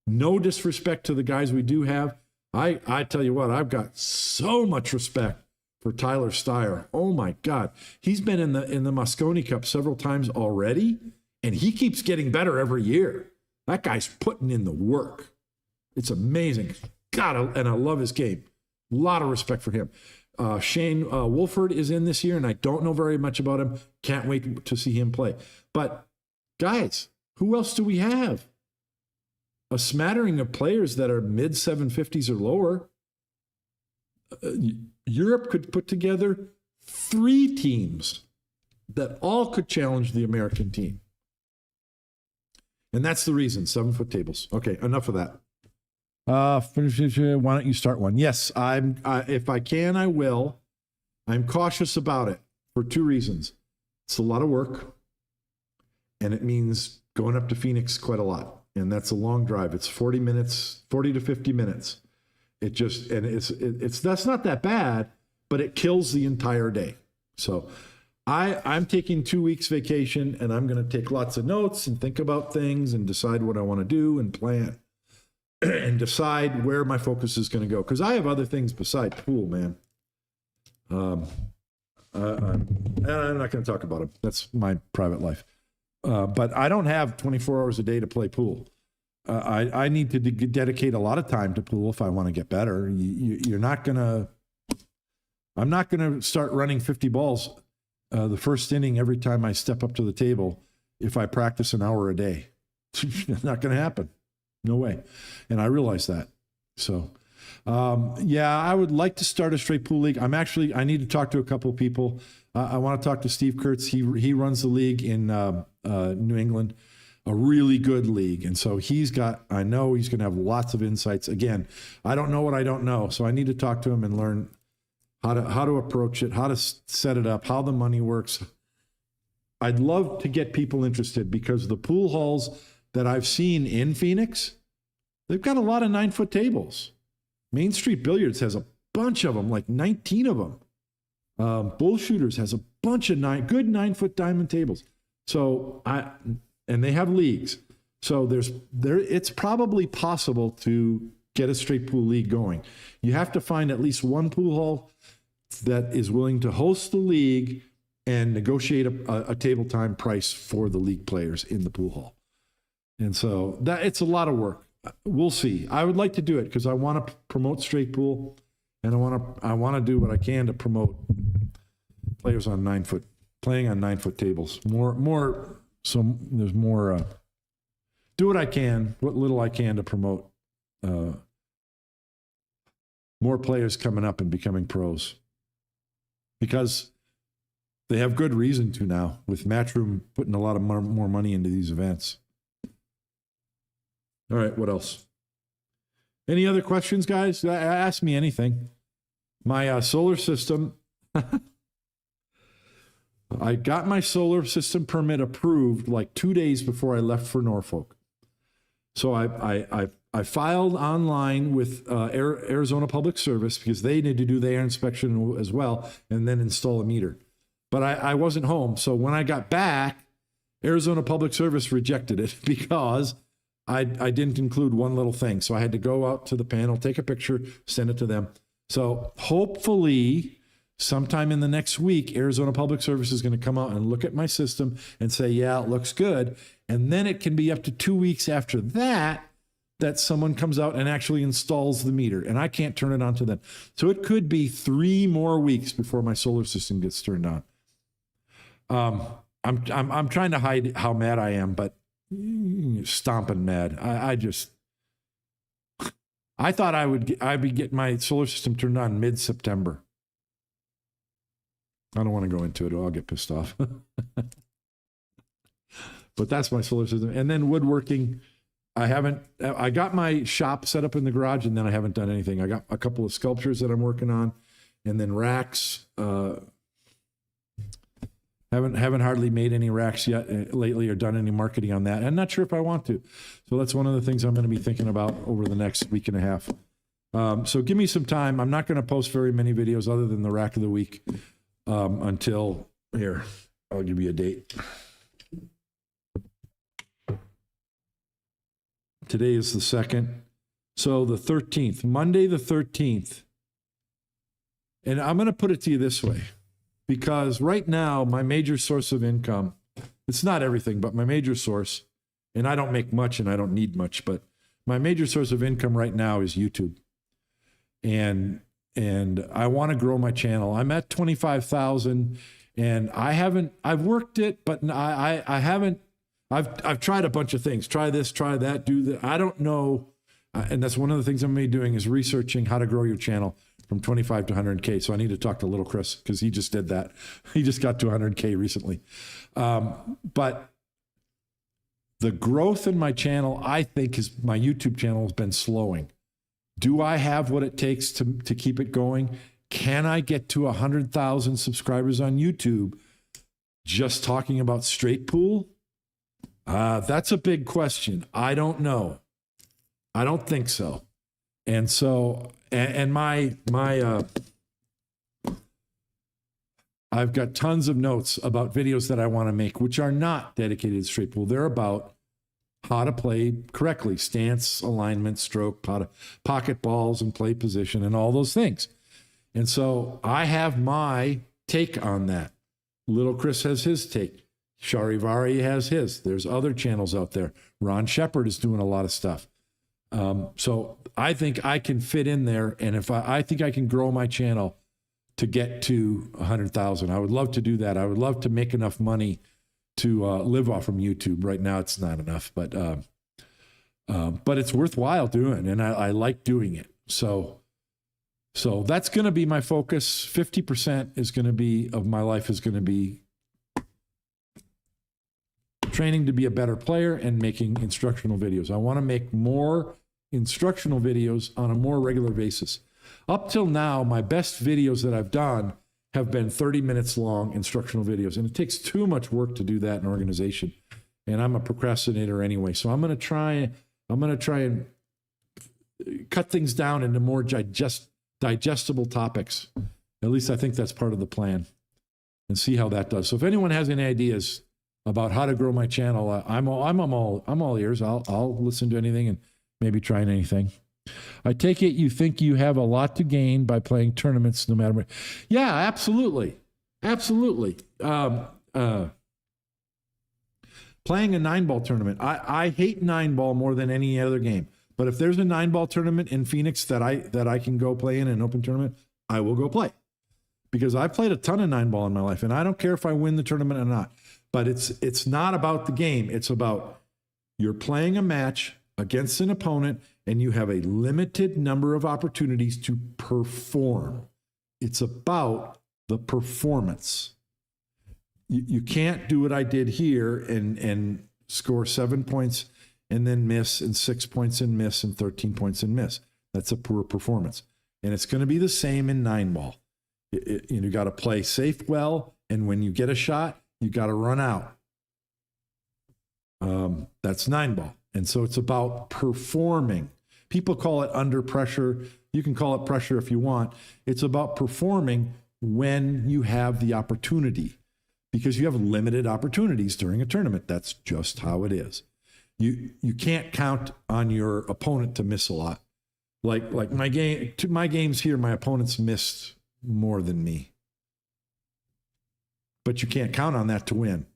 No disrespect to the guys we do have. I tell you what, I've got so much respect for Tyler Steyer. Oh my God. He's been in the Mosconi Cup several times already, and he keeps getting better every year. That guy's putting in the work. It's amazing. God, and I love his game. A lot of respect for him. Shane Wolford is in this year, and I don't know very much about him. Can't wait to see him play. But guys, who else do we have? A smattering of players that are mid 750s or lower. Europe could put together 3 teams that all could challenge the American team. And that's the reason, 7-foot tables. Okay, enough of that. Why don't you start one? Yes, if I can, I will. I'm cautious about it for 2 reasons. It's a lot of work, and it means going up to Phoenix quite a lot. And that's a long drive. It's 40 to 50 minutes. That's not that bad, but it kills the entire day. So I'm taking 2 weeks vacation, and I'm going to take lots of notes and think about things and decide what I want to do and plan and decide where my focus is going to go. Because I have other things beside pool, man. I'm not going to talk about them. That's my private life. But I don't have 24 hours a day to play pool. I need to dedicate a lot of time to pool if I want to get better. You're not going to, I'm not going to start running 50 balls the first inning every time I step up to the table if I practice an hour a day. It's not going to happen. No way. And I realize that. So, yeah, I would like to start a straight pool league. I need to talk to a couple of people. I want to talk to Steve Kurtz. He runs the league in New England, a really good league. And so I know he's going to have lots of insights. Again, I don't know what I don't know. So I need to talk to him and learn how to approach it, how to set it up, how the money works. I'd love to get people interested because the pool halls that I've seen in Phoenix, they've got a lot of 9-foot tables. Main Street Billiards has a bunch of them, like 19 of them. Bullshooters has a bunch of good 9-foot diamond tables. So and they have leagues. So it's probably possible to get a straight pool league going. You have to find at least one pool hall that is willing to host the league and negotiate a table time price for the league players in the pool hall. And so it's a lot of work. We'll see. I would like to do it because I want to promote straight pool, and I want to do what I can to promote players on 9-foot, playing on 9-foot tables. So there's more. Do what I can, what little I can to promote more players coming up and becoming pros, because they have good reason to now with Matchroom putting a lot of more money into these events. All right, what else? Any other questions, guys? Ask me anything. My solar system, I got my solar system permit approved like 2 days before I left for Norfolk. So I filed online with Arizona Public Service because they need to do their inspection as well and then install a meter. But I wasn't home. So when I got back, Arizona Public Service rejected it because I didn't include one little thing. So I had to go out to the panel, take a picture, send it to them. So hopefully sometime in the next week, Arizona Public Service is going to come out and look at my system and say, yeah, it looks good. And then it can be up to 2 weeks after that someone comes out and actually installs the meter, and I can't turn it on to then. So it could be 3 more weeks before my solar system gets turned on. I'm trying to hide how mad I am, but stomping mad. I thought I'd be getting my solar system turned on mid-September. I don't want to go into it or I'll get pissed off. But that's my solar system. And then woodworking, I got my shop set up in the garage, and then I haven't done anything. I got a couple of sculptures that I'm working on, and then racks. Haven't hardly made any racks yet lately or done any marketing on that. I'm not sure if I want to. So that's one of the things I'm going to be thinking about over the next week and a half. So give me some time. I'm not going to post very many videos other than the rack of the week until here. I'll give you a date. Today is the 2nd. So the 13th, Monday the 13th. And I'm going to put it to you this way. Because right now, my major source of income, it's not everything, but my major source, and I don't make much and I don't need much, but my major source of income right now is YouTube. And I want to grow my channel. I'm at 25,000 and I've worked it, but I haven't, I've tried a bunch of things. Try this, try that, do that. I don't know. And that's one of the things I'm going to be doing is researching how to grow your channel from 25 to 100K. So I need to talk to little Chris because he just did that. He just got to 100K recently. But the growth in my channel, I think my YouTube channel has been slowing. Do I have what it takes to keep it going? Can I get to 100,000 subscribers on YouTube just talking about straight pool? That's a big question. I don't know. I don't think so. And so, and I've got tons of notes about videos that I want to make, which are not dedicated to straight pool. They're about how to play correctly, stance, alignment, stroke, pocket balls, and play position, and all those things. And so I have my take on that. Little Chris has his take. Charivari has his. There's other channels out there. Ron Shepard is doing a lot of stuff. So I think I can fit in there, and if I think I can grow my channel to get to 100,000. I would love to do that. I would love to make enough money to live off from YouTube. Right now, it's not enough, but it's worthwhile doing, and I like doing it. So that's going to be my focus. 50% is going to be of my life is going to be training to be a better player and making instructional videos. I want to make more instructional videos on a more regular basis. Up till now, my best videos that I've done have been 30 minutes long instructional videos, and it takes too much work to do that in organization. And I'm a procrastinator anyway, so I'm going to try and cut things down into more digestible topics. At least I think that's part of the plan, and see how that does. So if anyone has any ideas about how to grow my channel, I'm all ears. I'll listen to anything and maybe trying anything. I take it you think you have a lot to gain by playing tournaments no matter what. Yeah, absolutely. Absolutely. Playing a 9-ball tournament. I hate 9-ball more than any other game. But if there's a 9-ball tournament in Phoenix that I can go play in an open tournament, I will go play. Because I've played a ton of 9-ball in my life, and I don't care if I win the tournament or not. But it's not about the game. It's about you're playing a match against an opponent, and you have a limited number of opportunities to perform. It's about the performance. You can't do what I did here and score 7 points and then miss, and 6 points and miss, and 13 points and miss. That's a poor performance. And it's going to be the same in 9-ball. You got to play safe well, and when you get a shot, you got to run out. That's 9-ball. And so it's about performing. People call it under pressure. You can call it pressure if you want. It's about performing when you have the opportunity, because you have limited opportunities during a tournament. That's just how it is. You can't count on your opponent to miss a lot. Like my games here, my opponents missed more than me. But you can't count on that to win.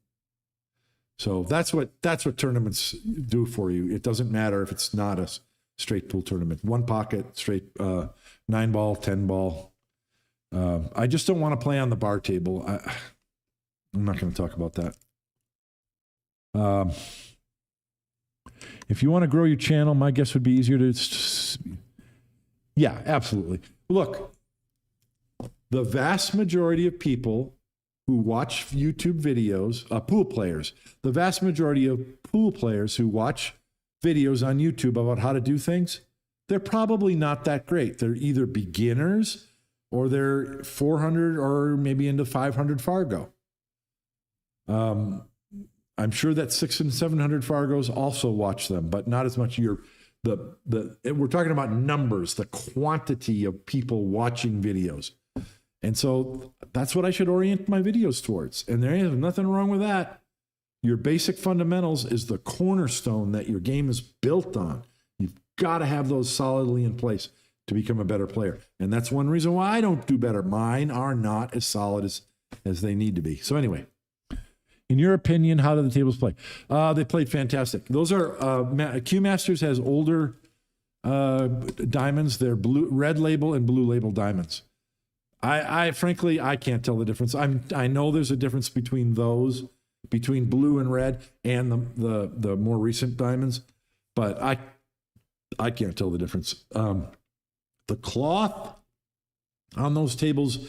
So that's what tournaments do for you. It doesn't matter if it's not a straight pool tournament. One pocket, straight 9-ball, 10-ball. I just don't want to play on the bar table. I'm not going to talk about that. If you want to grow your channel, my guess would be easier to... Yeah, absolutely. Look, the vast majority of people who watch YouTube videos, pool players, the vast majority of pool players who watch videos on YouTube about how to do things, they're probably not that great. They're either beginners or they're 400 or maybe into 500 Fargo. I'm sure that 600 and 700 Fargos also watch them, but not as much. We're talking about numbers, the quantity of people watching videos. And so that's what I should orient my videos towards. And there ain't nothing wrong with that. Your basic fundamentals is the cornerstone that your game is built on. You've got to have those solidly in place to become a better player. And that's one reason why I don't do better. Mine are not as solid as they need to be. So anyway, in your opinion, how did the tables play? They played fantastic. Those are, Q Masters has older diamonds. They're red label and blue label diamonds. I frankly, I can't tell the difference. I know there's a difference between those, between blue and red and the more recent diamonds, but I can't tell the difference. The cloth on those tables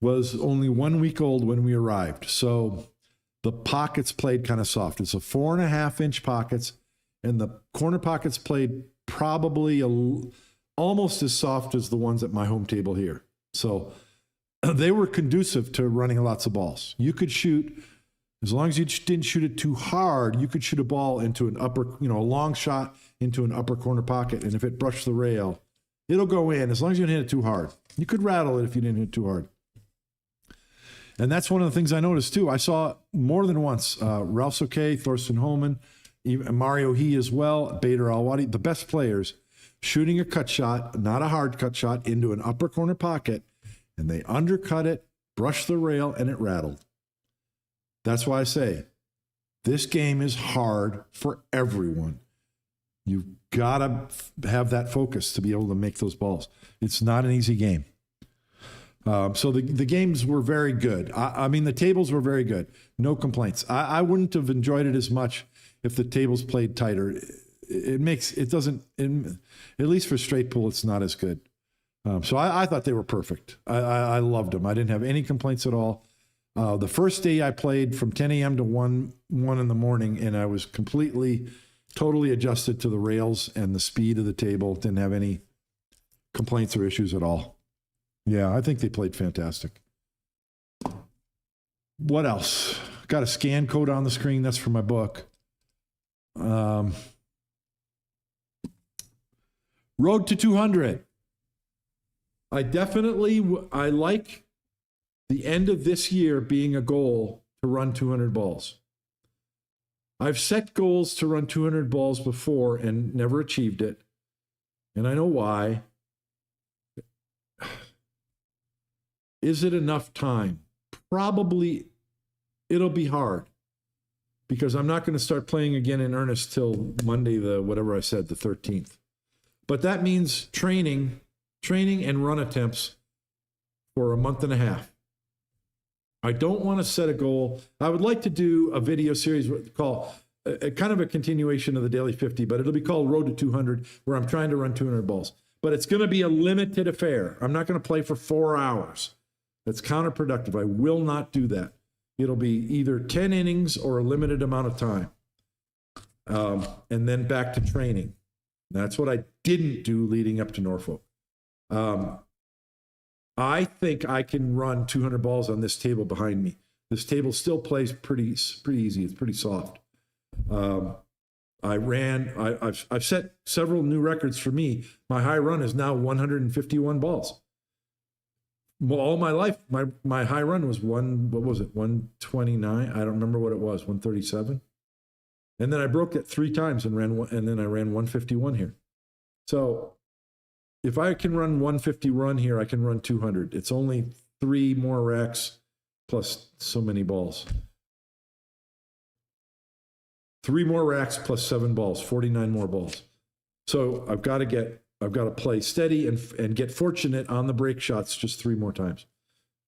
was only 1 week old when we arrived. So the pockets played kind of soft. It's a 4.5 inch pockets, and the corner pockets played probably almost as soft as the ones at my home table here. So they were conducive to running lots of balls. You could shoot, as long as you didn't shoot it too hard, you could shoot a ball into an upper, a long shot into an upper corner pocket. And if it brushed the rail, it'll go in as long as you didn't hit it too hard. You could rattle it if you didn't hit it too hard. And that's one of the things I noticed too. I saw more than once, Ralph Soke, Thorsten Holman, even Mario He as well, Bader Alwadi, the best players, shooting a cut shot, not a hard cut shot, into an upper corner pocket, and they undercut it, brushed the rail, and it rattled. That's why I say this game is hard for everyone. You've got to have that focus to be able to make those balls. It's not an easy game. So the games were very good. I mean, the tables were very good. No complaints. I wouldn't have enjoyed it as much if the tables played tighter. It doesn't, at least for straight pool, it's not as good. So I thought they were perfect. I loved them. I didn't have any complaints at all. The first day I played from 10 a.m. to 1 in the morning, and I was totally adjusted to the rails and the speed of the table. Didn't have any complaints or issues at all. Yeah, I think they played fantastic. What else? Got a scan code on the screen. That's for my book. Road to 200. I like the end of this year being a goal to run 200 balls. I've set goals to run 200 balls before and never achieved it. And I know why. Is it enough time? Probably it'll be hard because I'm not going to start playing again in earnest till Monday, the 13th. But that means training and run attempts for a month and a half. I don't want to set a goal. I would like to do a video series called kind of a continuation of the Daily 50, but it'll be called Road to 200, where I'm trying to run 200 balls. But it's going to be a limited affair. I'm not going to play for 4 hours. That's counterproductive. I will not do that. It'll be either 10 innings or a limited amount of time. And then back to training. That's what I didn't do leading up to Norfolk. I think I can run 200 balls on this table behind me. This table still plays pretty easy. It's pretty soft. I've set several new records for me. My high run is now 151 balls. All my life, my high run was 129? I don't remember what it was, 137. And then I broke it 3 times and ran 151 here. So if I can run 150 run here, I can run 200. It's only 3 more racks plus so many balls. 3 more racks plus 7 balls, 49 more balls. So I've got to play steady and get fortunate on the break shots just 3 more times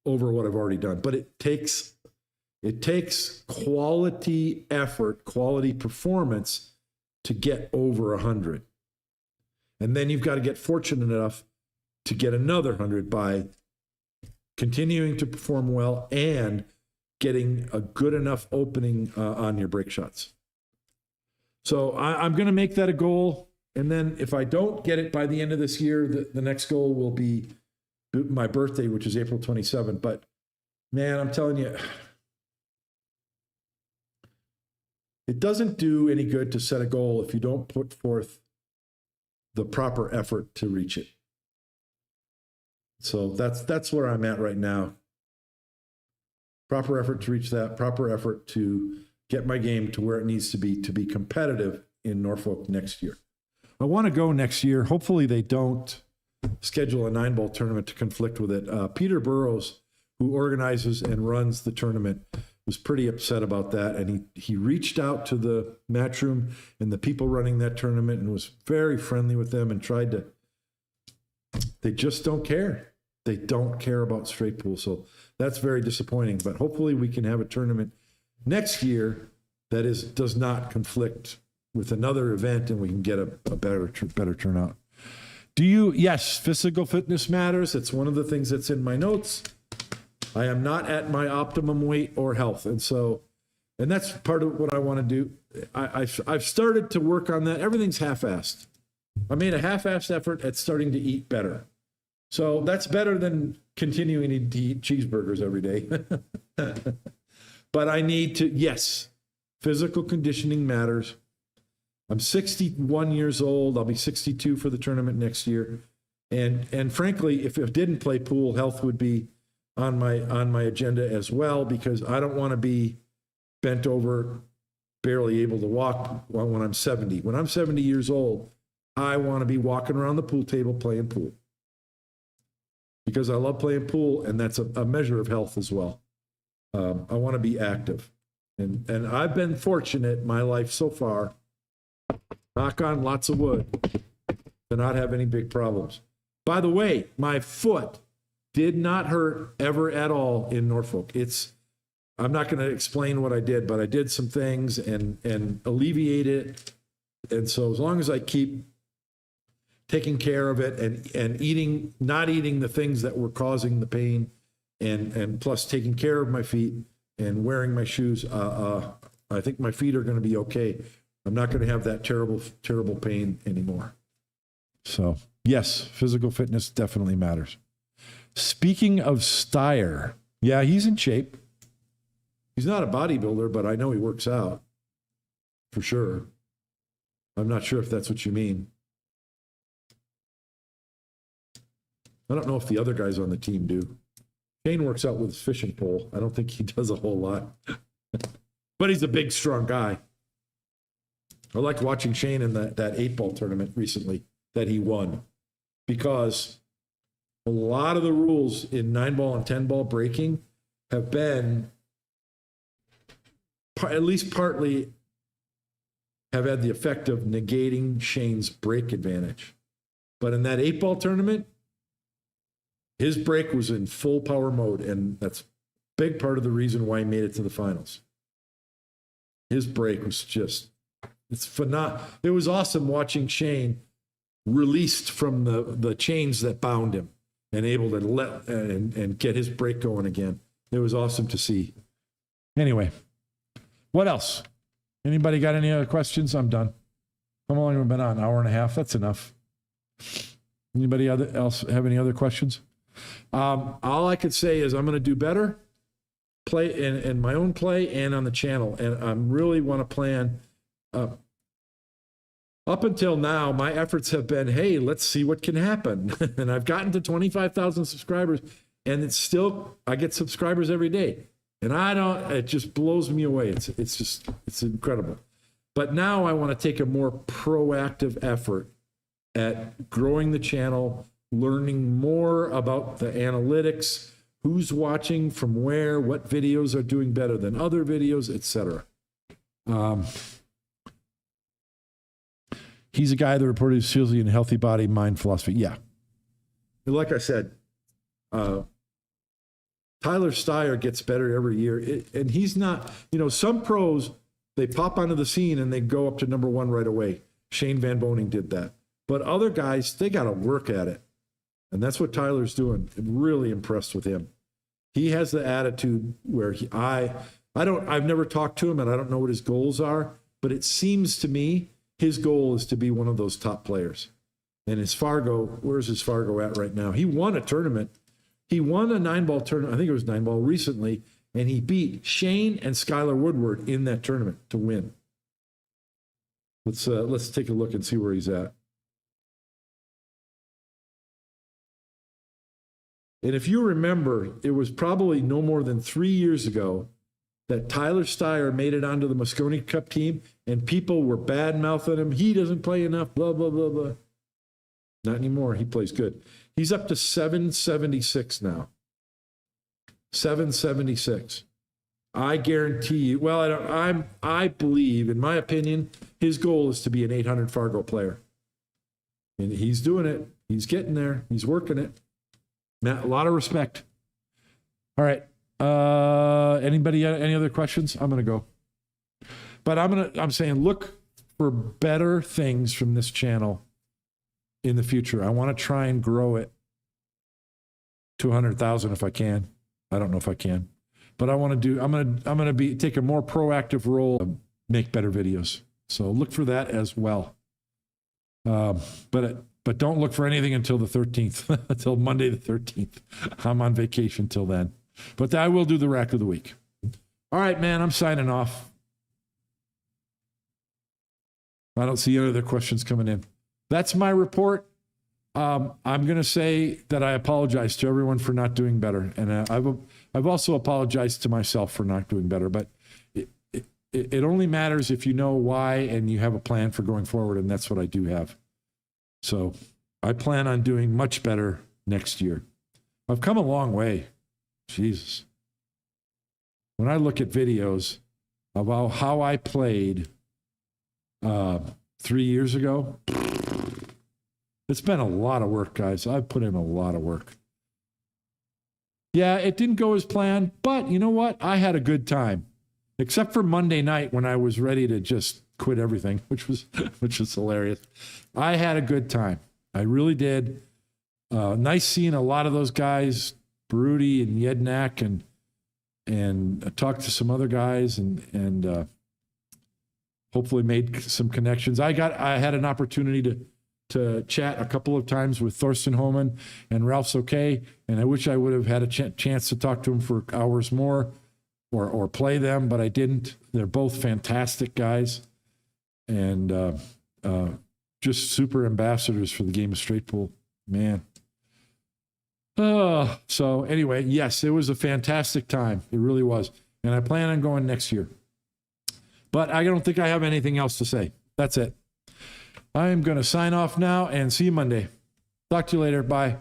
over what I've already done. But it takes quality effort, quality performance to get over 100. And then you've got to get fortunate enough to get another 100 by continuing to perform well and getting a good enough opening on your break shots. So I'm going to make that a goal. And then if I don't get it by the end of this year, the next goal will be my birthday, which is April 27th. But man, I'm telling you, it doesn't do any good to set a goal if you don't put forth the proper effort to reach it. So that's where I'm at right now. Proper effort to reach that, proper effort to get my game to where it needs to be competitive in Norfolk next year. I want to go next year. Hopefully they don't schedule a 9-ball tournament to conflict with it. Peter Burrows, who organizes and runs the tournament, was pretty upset about that. And he reached out to the Matchroom and the people running that tournament and was very friendly with them and tried to, they just don't care. They don't care about straight pool. So that's very disappointing, but hopefully we can have a tournament next year that does not conflict with another event and we can get a better turnout. Yes, physical fitness matters. It's one of the things that's in my notes. I am not at my optimum weight or health. And that's part of what I want to do. I've started to work on that. Everything's half-assed. I made a half-assed effort at starting to eat better. So that's better than continuing to eat cheeseburgers every day. But I need to, yes, physical conditioning matters. I'm 61 years old. I'll be 62 for the tournament next year. And frankly, if I didn't play pool, health would be on my agenda as well, because I don't want to be bent over, barely able to walk when I'm 70. When I'm 70 years old, I want to be walking around the pool table playing pool, because I love playing pool, and that's a measure of health as well. I want to be active. And I've been fortunate in my life so far, knock on lots of wood, to not have any big problems. By the way, my foot did not hurt ever at all in Norfolk. I'm not going to explain what I did, but I did some things and alleviate it. And so as long as I keep taking care of it and not eating the things that were causing the pain, and plus taking care of my feet and wearing my shoes, I think my feet are going to be okay. I'm not going to have that terrible, terrible pain anymore. So yes, physical fitness definitely matters. Speaking of Steyer, yeah, he's in shape. He's not a bodybuilder, but I know he works out for sure. I'm not sure if that's what you mean. I don't know if the other guys on the team do. Shane works out with his fishing pole. I don't think he does a whole lot. But he's a big, strong guy. I liked watching Shane in that 8-ball tournament recently that he won, because a lot of the rules in 9-ball and 10-ball breaking have been, at least partly, have had the effect of negating Shane's break advantage. But in that 8-ball tournament, his break was in full power mode, and that's a big part of the reason why he made it to the finals. His break was just, it's phenomenal. It was awesome watching Shane released from the chains that bound him and able to let and get his break going again. It was awesome to see. Anyway, what else? Anybody got any other questions? I'm done. How long have we been on? An hour and a half? That's enough. Anybody else have any other questions? All I could say is I'm going to do better play in my own play and on the channel. And I really want to plan. Up until now, my efforts have been, hey, let's see what can happen. And I've gotten to 25,000 subscribers, and it's still, I get subscribers every day. And it just blows me away. It's incredible. But now I want to take a more proactive effort at growing the channel, learning more about the analytics, who's watching from where, what videos are doing better than other videos, etc. He's a guy that reported seriously in healthy body, mind, philosophy. Yeah. And like I said, Tyler Steyer gets better every year. And he's not, some pros, they pop onto the scene and they go up to number one right away. Shane Van Boning did that. But other guys, they got to work at it. And that's what Tyler's doing. I'm really impressed with him. He has the attitude where I've never talked to him and I don't know what his goals are, but it seems to me his goal is to be one of those top players. And his Fargo, where's his Fargo at right now? He won a tournament. He won a 9-ball tournament. I think it was 9-ball recently, and he beat Shane and Skylar Woodward in that tournament to win. Let's take a look and see where he's at. And if you remember, it was probably no more than 3 years ago that Tyler Steyer made it onto the Moscone Cup team, and people were bad-mouthing him. He doesn't play enough, blah, blah, blah, blah. Not anymore. He plays good. He's up to 776 now. 776. I guarantee you. Well, I believe, in my opinion, his goal is to be an 800 Fargo player. And he's doing it. He's getting there. He's working it. Matt, a lot of respect. All right. Anybody, any other questions? I'm going to go. But I'm saying look for better things from this channel in the future. I want to try and grow it to 100,000 if I can. I don't know if I can, but I want to do, I'm going to take a more proactive role, make better videos. So look for that as well. But don't look for anything until the 13th, until Monday the 13th. I'm on vacation till then, but I will do the rack of the week. All right, man, I'm signing off. I don't see any other questions coming in. That's my report. I'm going to say that I apologize to everyone for not doing better. And I've also apologized to myself for not doing better, but it only matters if you know why and you have a plan for going forward. And that's what I do have. So I plan on doing much better next year. I've come a long way. Jesus. When I look at videos about how I played 3 years ago, it's been a lot of work, guys. I've put in a lot of work. Yeah, it didn't go as planned, but you know what? I had a good time. Except for Monday night when I was ready to just quit everything, which was hilarious. I had a good time. I really did. Nice seeing a lot of those guys, Baruti and Yednak, and I talked to some other guys and hopefully made some connections. I had an opportunity to chat a couple of times with Thorsten Homan and Ralph's okay, and I wish I would have had a chance to talk to him for hours more or play them, but I didn't. They're both fantastic guys and just super ambassadors for the game of straight pool, man. So anyway, yes, it was a fantastic time. It really was. And I plan on going next year. But I don't think I have anything else to say. That's it. I am going to sign off now and see you Monday. Talk to you later. Bye.